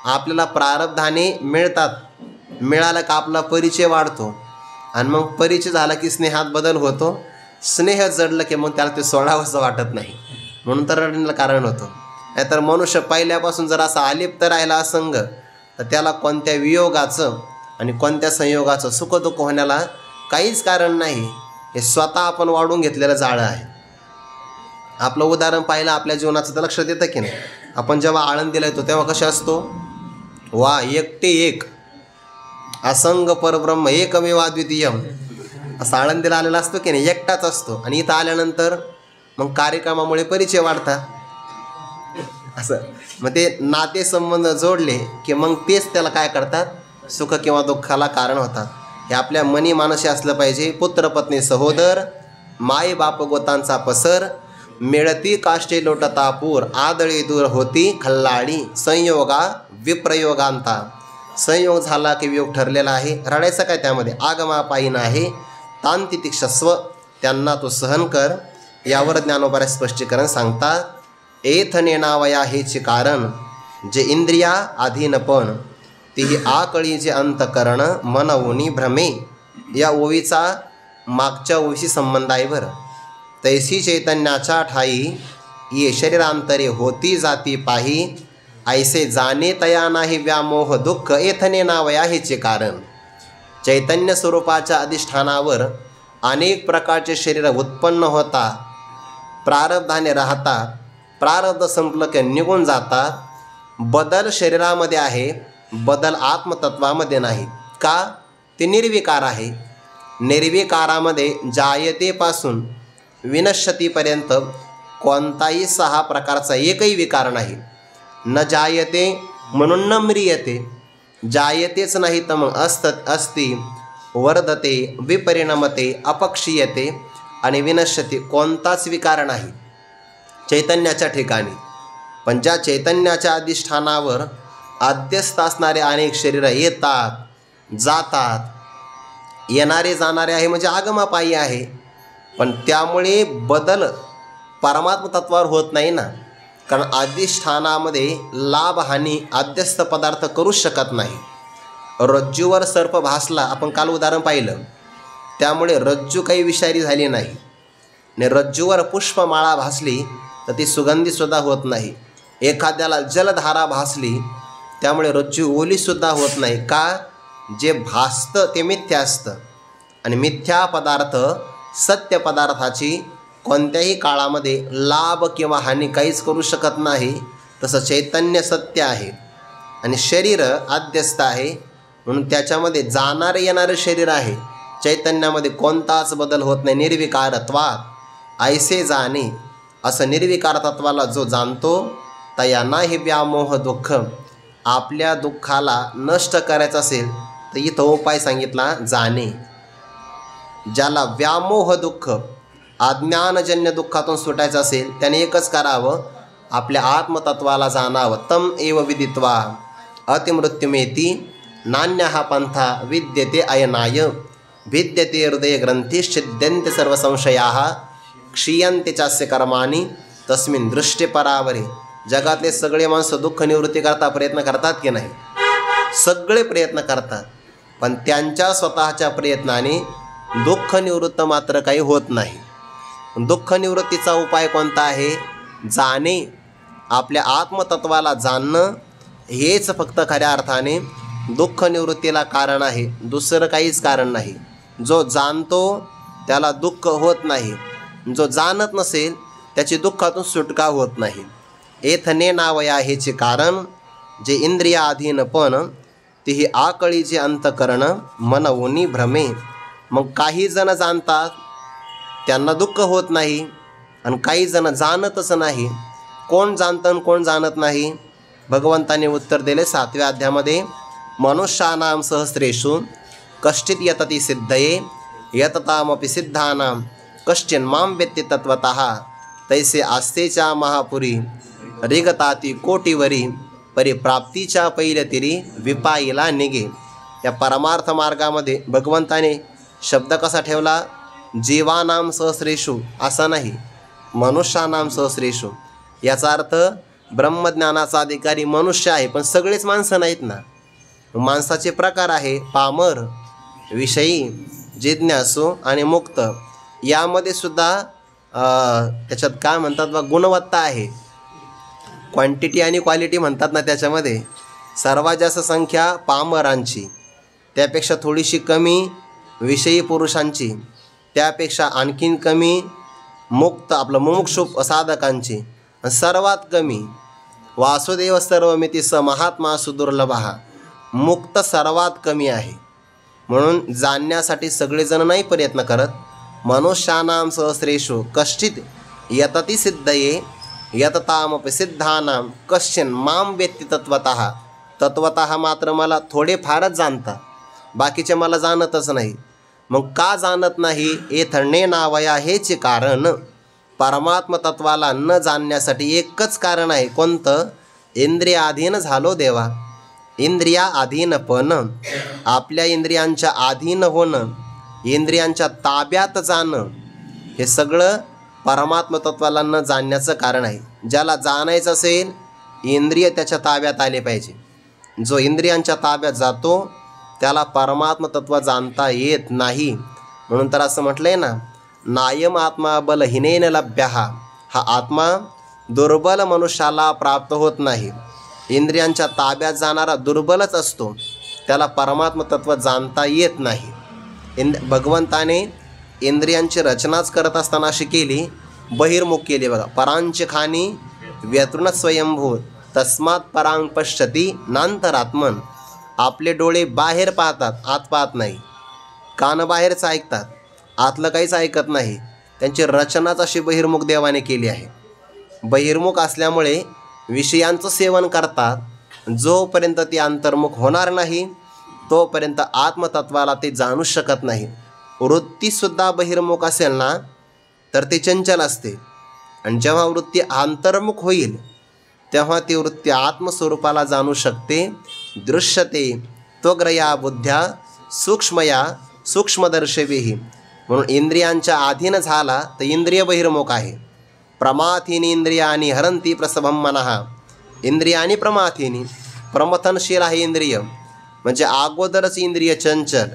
आपल्याला प्रारब्धाने मिळतात, मिळालं का आपला परिचय वाढतो आणि मग परिचय झाला की स्नेहात बदल होतो. स्नेह जडलं की मग त्याला ते सोडावंसं वाटत नाही, म्हणून तर रडण्याला कारण होतं. नाहीतर मनुष्य पहिल्यापासून जर असा अलिप्त राहिला असंग, तर त्याला कोणत्या वियोगाचं आणि कोणत्या संयोगाचं सुखदुःख होण्याला काहीच कारण नाही. हे स्वतः आपण वाढून घेतलेलं जाळं आहे. आपलं उदाहरण पाहिलं आपल्या जीवनाचं तर लक्षात येतं की नाही. आपण जेव्हा आळंदीला येतो तेव्हा कसे असतो, वा एकटे एक, असंग परब्रह्म एकमेव अद्वितीयम, असं आळंदीला आलेला असतो की नाही, एकटाच असतो. आणि इथं आल्यानंतर मग कार्यक्रमामुळे परिचय वाढतात. असं. मग ते नातेसंबंध जोडले की मग तेच त्याला काय करतात, सुख किंवा दुःखाला कारण होतात. हे आपल्या मनी मानसी असलं पाहिजे. पुत्र पत्नी सहोदर, माय बाप गोतांचा पसर, मिळती काष्टे लोटता पूर, आदळी दूर होती खल्लाळी, संयोगा विप्रयोगांता. संयोग झाला की वियोग ठरलेला आहे, रडायचं काय त्यामध्ये, आगमा पायी आहे तांती तिक्षस्व, त्यांना तो सहन कर. यावर ज्ञानोबारे स्पष्टीकरण सांगतात. एथ नेणावया हेचे कारण, जे इंद्रिया अधीनपण, तीही आकळी जे अंतकरण, मनवुनी भ्रमे. या ओवीचा मागच्या ओवीशी संबंध आहे बरं. तैसी चैतन्याच्या ठाई, ये शरीरांतरे होती जाती पाही, ऐसे जाणे तया नाही व्यामोह दुःख, एथने नावया हेचे कारण. चैतन्य स्वरूपाच्या अधिष्ठानावर अनेक प्रकारचे शरीर उत्पन्न होता, प्रारब्धाने राहतात, प्रारब्ध संपलं की निघून जातात. बदल शरीरामध्ये आहे, बदल आत्मतत्वामध्ये नाही. का? ते निर्विकार आहे. निर्विकारामध्ये जायतेपासून विनश्यतीपर्यंत कोणताही 6 प्रकारचा एकही विकार नाही. न जायते म्हणून न म्रियते, जायतेच नाही तर मग अस्ति, वर्धते, विपरिणमते, अपक्षीयते आणि विनश्यते, कोणताच विकार नाही चैतन्याच्या ठिकाणी. पण ज्या चैतन्याच्या अधिष्ठानावर अध्यस्त असणारे अनेक शरीरं येतात जातात, येणारे जाणारे आहे म्हणजे आगमापायी आहे. पण त्यामुळे बदल परमात्म तत्वावर होत नाही ना, कारण अधिष्ठानामध्ये लाभहानी अध्यस्त पदार्थ करूच शकत नाही. रज्जूवर सर्प भासला, आपण काल उदाहरण पाहिलं, त्यामुळे रज्जू काही विषारी झाली नाही. आणि रज्जूवर पुष्पमाळा भासली तर ती सुगंधीसुद्धा होत नाही. एखाद्याला जलधारा भासली त्यामुळे रज्जू ओलीसुद्धा होत नाही. का? जे भासतं ते मिथ्या असतं आणि मिथ्या पदार्थ सत्य पदार्थाची कोणत्याही काळामध्ये लाभ किंवा हानी काहीच करू शकत नाही. तसं चैतन्य सत्य आहे आणि शरीर अध्यस्त आहे, म्हणून त्याच्यामध्ये जाणारे येणारे शरीर आहे. चैतन्यामध्ये कोणताच बदल होत नाही. निर्विकारत्वात ऐसे जाणे, असं निर्विकार तत्वाला जो जाणतो तया नाही व्यामोह दुःख. आपल्या दुःखाला नष्ट करायचं असेल तर इथं उपाय सांगितला, जाणे. ज्याला व्यामोह दुःख, अज्ञानजन्य दुःखातून सुटायचं असेल त्याने एकच करावं, आपल्या आत्मतत्वाला जाणावं. तम एव विदित्वा अतिमृत्युमेती नान्य हा पंथा विद्यते अयनाय, भिद्यते हृदय ग्रंथीश्चिद्यन्ते सर्व संशयाः, क्षीयन्ते चास्य कर्माणि तस्मिन् दृष्टे परावरे. जगातले सगळे माणसं दुःख निवृत्ती करता प्रयत्न करतात की नाही? सगळे प्रयत्न करतात, पण त्यांच्या स्वतःच्या प्रयत्नाने दुःख निवृत्त मात्र काही होत नाही. दुःख निवृत्तीचा उपाय कोणता आहे? जाणे. आपल्या आत्मतत्वाला जाणणं हेच फक्त खऱ्या अर्थाने दुःख निवृत्तीला कारण आहे, दुसरं काहीच कारण नाही. जो जाणतो त्याला दुःख होत नाही, जो जाणत नसेल त्याची दुःखातून सुटका होत नाही. एथने नावया हेचे कारण, जे इंद्रियाधीनपण, तेही आकळीचे अंतकरण, मनवुनी भ्रमे. मग काही जण जाणतात त्यांना दुःख होत नाही आणि काही जण जाणतच नाही. कोण जाणतं आणि कोण जाणत नाही? भगवंताने उत्तर दिले 7व्या अध्यायामध्ये. मनुष्यानां सहस्रेषु कश्चित् यतति सिद्धये, यततामपि सिद्धानां कश्चिन् मां वेत्ति तत्त्वतः, तैसे आस्तेच्या महापुरी रिगताती कोटीवरी, परिप्राप्तीच्या पैलतिरी विपाईला निगे. या परमार्थ मार्गामध्ये भगवंताने शब्द कसा ठेवला? जीवानाम सहस्रेषु असा नाही, मनुष्यानाम सहस्रेषु. याचा अर्थ ब्रह्मज्ञानाचा अधिकारी मनुष्य आहे, पण सगळेच माणसं नाहीत ना. माणसाचे प्रकार आहे, पामर, विषयी, जिज्ञासू आणि मुक्त. यामध्ये सुद्धा त्याच्यात काय म्हणतात बा, गुणवत्ता आहे. क्वांटिटी आणि क्वालिटी म्हणतात ना, त्याच्यामध्ये सर्वात जास्त संख्या पामरांची, त्यापेक्षा थोडीशी कमी विषयी पुरुषांची, त्यापेक्षा आणखीन कमी मुक्त आपलं मुमुक्षु साधकांची, सर्वात कमी वासुदेव सर्वमिती स महात्मा सुदुर्लभः, मुक्त सर्वात कमी आहे. म्हणून जाणण्यासाठी सगळेजण नाही प्रयत्न करत. मनुष्यानां सहस्रेषु कश्चित् यतति सिद्धये, यततामपि सिद्धानां कश्चन माम वेत्ति तत्वतः. तत्वतः मात्र मला थोडे फारच जाणतात, बाकीचे मला जाणतच नाही. मग का जाणत नाही? एथणे नावया, हेच कारण. परमात्म तत्वाला न जाणण्यासाठी एकच कारण आहे. कोणतं? इंद्रियाधीन झालो देवा. इंद्रिया अधीनपण, आपल्या इंद्रियांच्या अधीन होणं, इंद्रियांच्या ताब्यात जाणं, हे सगळं परमात्म तत्वाला न जाणण्याचं कारण आहे. ज्याला जाणायचं असेल, इंद्रिय त्याच्या ताब्यात आले पाहिजे. जो इंद्रियांच्या ताब्यात जातो त्याला परमात्म तत्व जाणता येत नाही. म्हणून तर असं म्हटलंय ना, नायम आत्मा बलहीनेन लभ्यः. हा आत्मा दुर्बल मनुष्याला प्राप्त होत नाही. इंद्रियांच्या ताब्यात जाणारा दुर्बलच असतो, त्याला परमात्म तत्व जाणता येत नाही. भगवंताने इंद्रियांची रचनाच करत असताना अशी केली, बहिर्मुख केली बघा. परांची खानी व्यतृण स्वयंभू तस्मात परांग पश्यती नांतरात्मन. आपले डोळे बाहेर पाहतात, आत पाहत नाही. कान बाहेरच ऐकतात, आतलं काहीच ऐकत नाही. त्यांची रचनाच अशी बहिर्मुख देवाने केली आहे. बहिर्मुख असल्यामुळे विषयांचं सेवन करतात. जोपर्यंत ते अंतर्मुख होणार नाही तोपर्यंत आत्मतत्वाला ते जाणू शकत नाही. वृत्तीसुद्धा बहिर्मुख असेल ना तर ते चंचल असते, आणि जेव्हा वृत्ती अंतर्मुख होईल तेव्हा ती वृत्ती आत्मस्वरूपाला जाणू शकते. दृश्यते त्वग्रया बुद्ध्या सूक्ष्मया सूक्ष्मदर्शवीही. म्हणून इंद्रियांच्या अधीन झाला तर इंद्रिय बहिर्मुख आहे. प्रमाथिनी इंद्रियानी हरंती प्रसभम मनः. इंद्रियानी प्रमाथिनी, प्रमथनशील आहे इंद्रिय, म्हणजे अगोदरच इंद्रिय चंचल,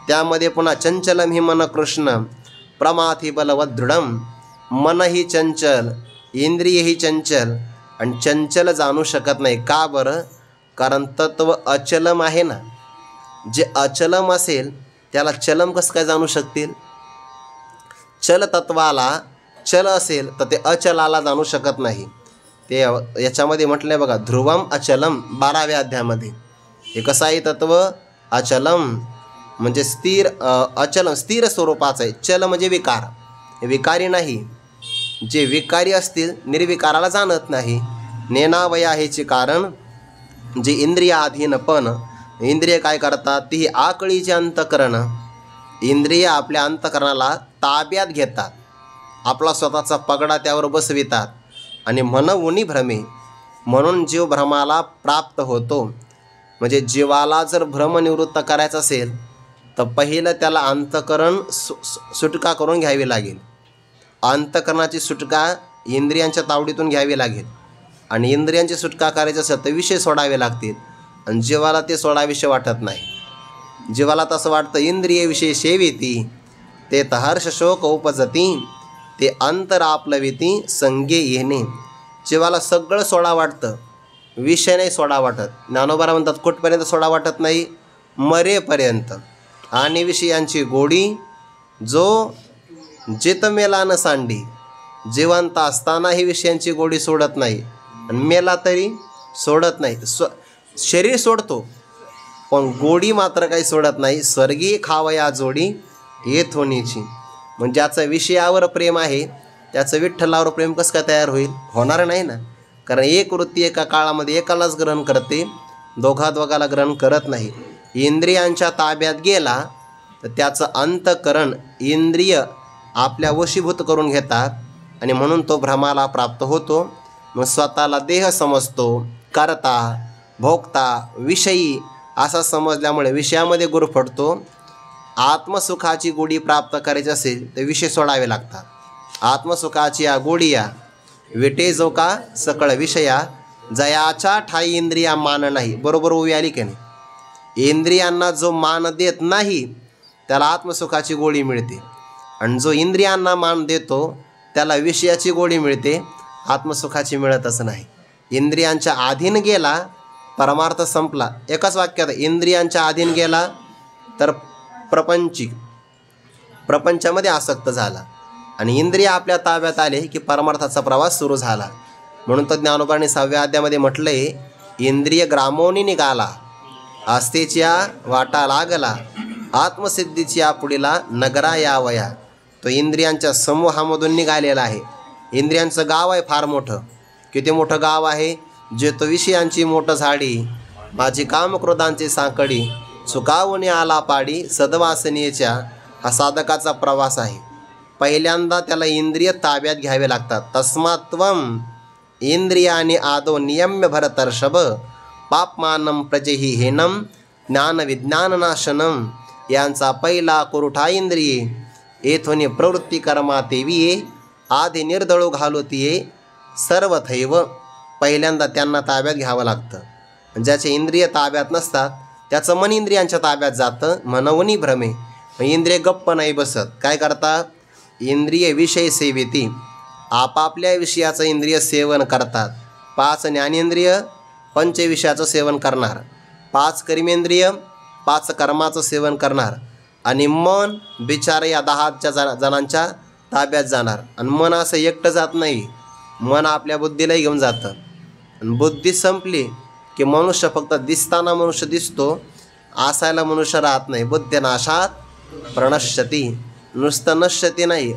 त्यामध्ये पुन्हा चंचलम ही मन कृष्ण. प्रमाथी बलवत दृढम. मनही चंचल, इंद्रियही चंचल, आणि चंचल जाणू शकत नाही. का बरं? कारण तत्व अचलम आहे ना. जे अचलम असेल त्याला चलम कसं काय जाणू शकतील? चल तत्वाला चल असेल तर ते अचलाला जाणू शकत नाही. ते याच्यामध्ये म्हटलं आहे बघा, ध्रुवम अचलम 12व्या अध्यायामध्ये. हे कसं आहे तत्व? अचलम म्हणजे स्थिर, अचलम स्थिर स्वरूपाचं आहे. चल म्हणजे विकार, विकारी नाही. जे विकारी असतील निर्विकाराला जाणत नाही. नेनावया हेचे कारण जे इंद्रियाधीनपण. इंद्रिय काय करतात? ती आकळीचे अंतकरण. इंद्रिय आपल्या अंतकरणाला ताब्यात घेतात, आपला स्वतःचा पगडा त्यावर बसवितात, आणि मनउनी भ्रमे. म्हणून जीव भ्रमाला प्राप्त होतो. म्हणजे जीवाला जर भ्रमनिवृत्त करायचं असेल तर पहिलं त्याला अंतकरण सुटका करून घ्यावी लागेल. अंतकरणाची सुटका इंद्रियांच्या तावडीतून घ्यावी लागेल, आणि इंद्रियांची सुटका करायची असेल तर विषय सोडावे लागतील, आणि जीवाला ते सोडाविषय वाटत नाही. जीवाला तसं वाटतं इंद्रिय विषय सेविती ते हर्ष शोक उपजती, ते अंतर आपलविती संगे येणे. जीवाला सगळं सोडा वाटतं, विषय नाही सोडा वाटत. ज्ञानोबा म्हणतात कुठपर्यंत सोडा वाटत नाही? मरेपर्यंत. आणि विषयांची गोडी जो जित मेला न सांडी. जिवंत असतानाही विषयांची गोडी सोडत नाही, आणि मेला तरी सोडत नाही. शरीर सोडतो पण गोडी मात्र काही सोडत नाही. स्वर्गीय खावया जोडी येत होण्याची. म्हणजे ज्याचं विषयावर प्रेम आहे त्याचं विठ्ठलावर प्रेम कसं काय तयार होईल? होणार नाही ना. कारण एक वृत्ती एका काळामध्ये एकालाच ग्रहण करते, दोघाला ग्रहण करत नाही. इंद्रियांच्या ताब्यात गेला तर त्याचं अंतकरण इंद्रिय आपल्या वशीभूत करून घेतात, आणि म्हणून तो भ्रमाला प्राप्त होतो. मग स्वतःला देह समजतो, करता भोगता विषयी असा समजल्यामुळे विषयामध्ये गुरफटतो. आत्मसुखाची गोडी प्राप्त करायची असेल तर विषय सोडावे लागतात. आत्मसुखाची या गोडिया विटे जो का सकळ विषया, जयाच्या ठाई इंद्रिया मान नाही. बरोबर उभी आली की नाही? इंद्रियांना जो मान देत नाही त्याला आत्मसुखाची गोडी मिळते, आणि जो इंद्रियांना मान देतो त्याला विषयाची गोडी मिळते, आत्मसुखाची मिळतच नाही. इंद्रियांच्या अधीन गेला परमार्थ संपला. एकाच वाक्यात इंद्रियांच्या अधीन गेला तर प्रपंचामध्ये आसक्त झाला, आणि इंद्रिय आपल्या ताब्यात आले की परमार्थाचा प्रवास सुरू झाला. म्हणून तर ज्ञानोबाने 6व्या अध्यायामध्ये म्हटलंय, इंद्रिय ग्रामोनी निघाला आस्थेच्या वाटा लागला, आत्मसिद्धीच्या पुढीला नगरा यावया. तो इंद्रियांच्या समूहामधून निघालेला आहे. इंद्रियांचं गाव आहे फार मोठं, किती मोठं गाव आहे, जे तो विषयांची मोठं झाडी, माझी कामक्रोधांची साकडी, चुकावून आला पाडी, सद्वासनेच्या हा साधकाचा प्रवास आहे. पहिल्यांदा त्याला इंद्रिय ताब्यात घ्यावे लागतात. तस्मात्त्वम इंद्रियानि आदो नियम्य भरतर्षभ, पापमानं प्रजेहि हेनम ज्ञानविज्ञाननाशनम. यांचा पहिला कुरुठा इंद्रिये, येथोनी प्रवृत्ती कर्मा तेविये, आधी निर्दळू घालुतिये सर्वथैव. पहिल्यांदा त्यांना ताब्यात घ्यावं लागतं. ज्याचे इंद्रिय ताब्यात नसतात त्याचं मन इंद्रियांच्या ताब्यात जातं. मनवनी भ्रमे. इंद्रिय गप्प नाही बसत. काय करतात? इंद्रिय विषय सेवेती, आपापल्या विषयाचं इंद्रिय सेवन करतात. 5 ज्ञानेंद्रिय पंचविषयाचं सेवन करणार, 5 कर्मेंद्रिय 5 कर्माचं सेवन करणार, आणि मन बिचार या 10 जणांच्या ताब्यात जाणार. आणि मन असं एकटं जात नाही, मन आपल्या बुद्धीलाही घेऊन जातं. आणि बुद्धी संपली की मनुष्य फक्त दिसताना मनुष्य दिसतो, असायला मनुष्य राहत नाही. बुद्धिनाशात प्रणश्यती. नुसतं नश्यती नाही,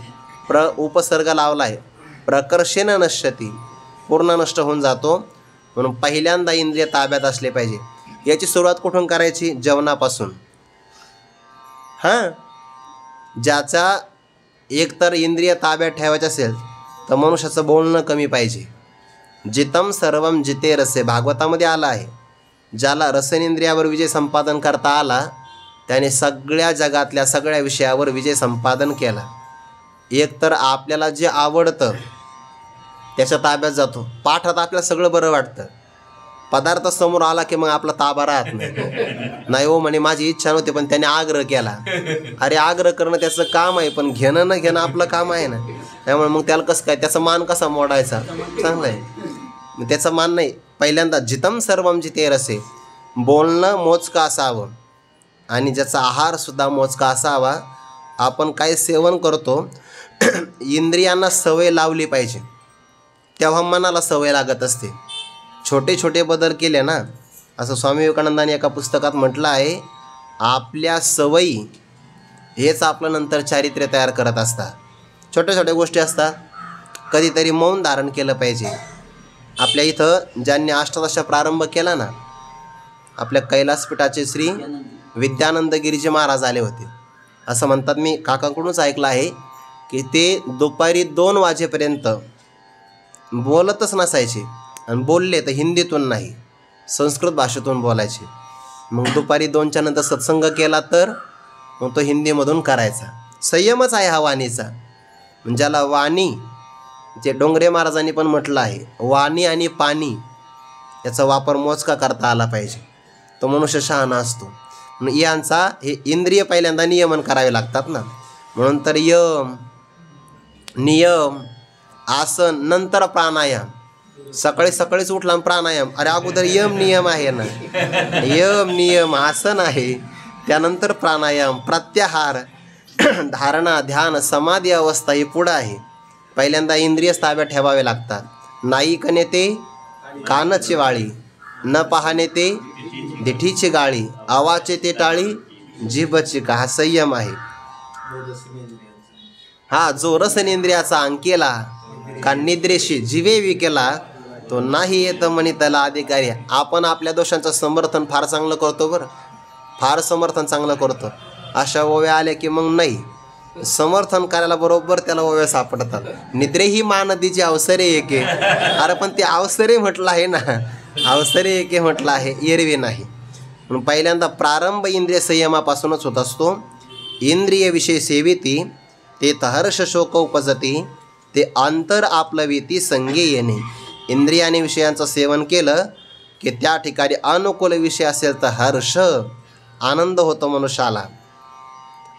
उपसर्ग लावला आहे, प्रकर्षेन नश्यती, पूर्ण नष्ट होऊन जातो. म्हणून पहिल्यांदा इंद्रिय ताब्यात असले पाहिजे. याची सुरुवात कुठून करायची? जेवणापासून. ज्याचा एकतर इंद्रिय ताब्यात ठेवायचं असेल तर मनुष्याचं बोलणं कमी पाहिजे. जितम सर्वम जिते रसे, भागवतामध्ये आला आहे. ज्याला रसनेंद्रियावर विजय संपादन करता आला त्याने सगळ्या जगातल्या सगळ्या विषयावर विजय संपादन केला. एकतर आपल्याला जे आवडतं त्याच्या ताब्यात जातो. पाठात आपल्याला सगळं बरं वाटतं, पदार्थ समोर आला की मग आपला ताबा राहत नाही. हो म्हणे माझी इच्छा नव्हती पण त्याने आग्रह केला. अरे आग्रह करणं त्याचं काम आहे, पण घेणं न घेणं आपलं काम आहे ना. त्यामुळे मग त्याला कसं काय, त्याचा मान कसा मोडायचा? चांगलं आहे, त्याचा मान नाही. पहिल्यांदा जितम सर्वम जिते रसे, बोलणं मोजकं असावं आणि ज्याचा आहारसुद्धा मोजका असावा. आपण काय सेवन करतो इंद्रियांना सवय लावली पाहिजे, तेव्हा मनाला सवय लागत असते. छोटे छोटे बदल केले ना, असं स्वामी विवेकानंदांनी एका पुस्तकात म्हटलं आहे, आपल्या सवयी हेच आपलं नंतर चारित्र्य तयार करत असतात. छोट्या छोट्या गोष्टी असतात. कधीतरी मौन धारण केलं पाहिजे. आपल्या इथं ज्यांनी अष्टादशा प्रारंभ केला ना, आपल्या कैलासपीठाचे श्री विद्यानंद गिरीजी महाराज आले होते. असं म्हणतात, मी काकांकडूनच ऐकलं आहे की ते दुपारी 2 वाजेपर्यंत बोलतच नसायचे. आणि बोलले तर हिंदीतून नाही, संस्कृत भाषेतून बोलायचे. मग दुपारी 2च्या नंतर सत्संग केला तर मग तो हिंदीमधून करायचा. संयमच आहे हा वाणीचा. ज्याला वाणी, जे डोंगरे महाराजांनी पण म्हटलं आहे, वाणी आणि पाणी याचा वापर मोजका करता आला पाहिजे, तो मनुष्य शहाणा असतो. यांचा हे इंद्रिय पहिल्यांदा नियमन करावे लागतात ना. म्हणून तर यम, नियम, आसन, नंतर प्राणायाम. सकाळीच उठला प्राणायाम, अरे अगोदर यम नियम आहे ना, यम नियम आसन आहे, त्यानंतर प्राणायाम, प्रत्याहार, धारणा, ध्यान, समाधी अवस्था ही पुढं आहे. पहिल्यांदा इंद्रिय ताब्यात ठेवावे लागतात. नाईक नेते कानची वाळी, न पाहणे ते दिठीची गाळी, आवाचे ते टाळी, जिभची का. हा संयम आहे. जो रसनेंद्रियाचा अंकेला का निद्रेशी जिवे विकेला, तो नाही येत म्हणे त्याला अधिकारी. आपण आपल्या दोषांचं समर्थन फार चांगलं करतो, बरं फार समर्थन चांगलं करतो. अशा ओव्या आल्या की मग नाही, समर्थन करायला बरोबर त्याला ओव्या सापडतात. निद्रे ही महानदीची अवसरे एके. अरे पण ते अवसरे म्हटलं आहे ना, अवसरे एके म्हटलं आहे, एरवी नाही. म्हणून पहिल्यांदा प्रारंभ इंद्रिय संयमापासूनच होत असतो. इंद्रिय विषय सेविती ते हर्ष शोक उपजती, ते अंतर आपलविती संगे येणे. इंद्रियाने विषयांचं सेवन केलं की त्या ठिकाणी अनुकूल विषय असेल तर हर्ष आनंद होतो मनुष्याला,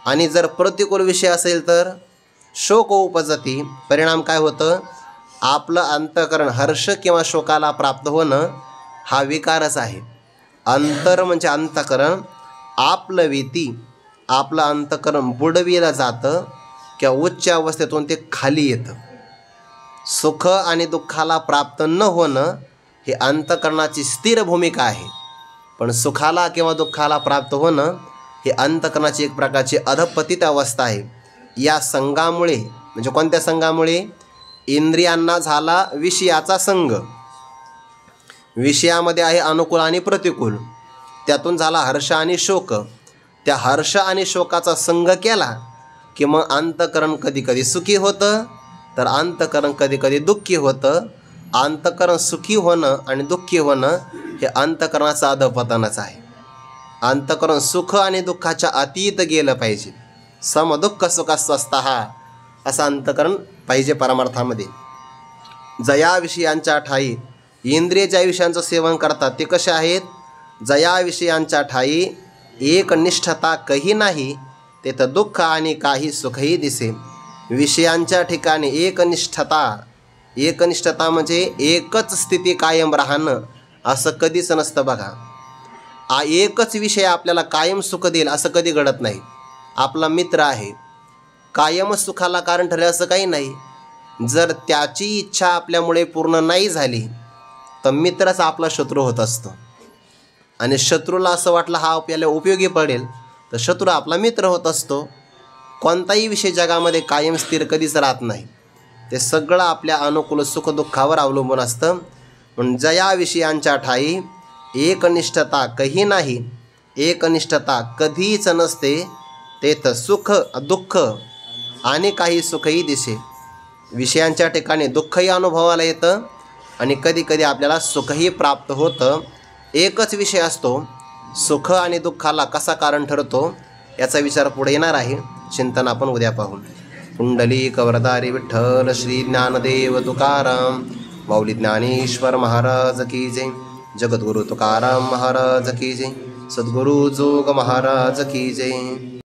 आणि जर प्रतिकूल विषय असेल तर शोक उपजती. परिणाम काय होतं? आपलं अंतःकरण हर्ष किंवा शोकाला प्राप्त होणं हा विकारच आहे. अंतर म्हणजे अंतःकरण, आपलविती आपलं अंतःकरण बुडविलं जातं किंवा उच्च अवस्थेतून ते खाली येतं. सुख आणि दुःखाला प्राप्त न होणं हे अंतःकरणाची स्थिर भूमिका आहे, पण सुखाला किंवा दुःखाला प्राप्त होणं हे अंतःकरणाची एक प्रकारची अधपतित अवस्था आहे. या संघामुळे, म्हणजे कोणत्या संघामुळे? इंद्रियांना झाला विषयाचा संग, विषयामध्ये आहे अनुकूल आणि प्रतिकूल, त्यातून झाला हर्ष आणि शोक. त्या हर्ष आणि शोकाचा संग केला की मग अंतःकरण कधी कधी सुखी होतं, तर अंतःकरण कधी कधी दुःखी होतं. अंतःकरण सुखी होणं आणि दुःखी होणं हे अंतःकरणाचं अधःपतनच आहे. अंतःकरण सुख आणि दुःखाच्या अतीत गेलं पाहिजे. समदुःख सुख स्वस्थः असं अंतःकरण पाहिजे परमार्थामध्ये. जया विषयांच्या ठाई, इंद्रिय ज्या विषयांचं सेवन करतात ते कसे आहेत? जया विषयांच्या ठाई एकनिष्ठता कही नाही, तेथं दुःख आणि काही सुखही दिसे. विषयांच्या ठिकाणी एकनिष्ठता, एकनिष्ठता म्हणजे एकच स्थिती कायम राहणं असं कधीच नसतं बघा. एकच विषय आपल्याला कायम सुख देईल असं कधी घडत नाही. आपला मित्र आहे, कायम सुखाला कारण ठरेल असं काही नाही. जर त्याची इच्छा आपल्यामुळे पूर्ण नाही झाली तर मित्रच आपला शत्रू होत असतो. आणि शत्रूला असं वाटलं हा आपल्याला उपयोगी पडेल तर शत्रू आपला मित्र होत असतो. कोणताही विषय जगामध्ये कायम स्थिर कधीच राहत नाही. ते सगळं आपल्या अनुकूल सुखदुःखावर अवलंबून असतं. म्हणून जया विषयांच्या ठाई एकनिष्ठता कही नाही, एकनिष्ठता कधीच नसते, तेथं सुख दुःख आणि काही सुखही दिसे. विषयांच्या ठिकाणी दुःखही अनुभवाला येतं आणि कधी कधी आपल्याला सुखही प्राप्त होतं. एकच विषय असतो, सुख आणि दुःखाला कसा कारण ठरतो याचा विचार पुढे येणार आहे. चिंतन आपण उद्या पाहू. पुंडलिक वरदारी विठ्ठल श्री ज्ञानदेव तुकाराम माऊली ज्ञानेश्वर महाराज की जय. जगद्गुरु तुकाराम महाराज की जय. सद्गुरु जोग महाराज की जय.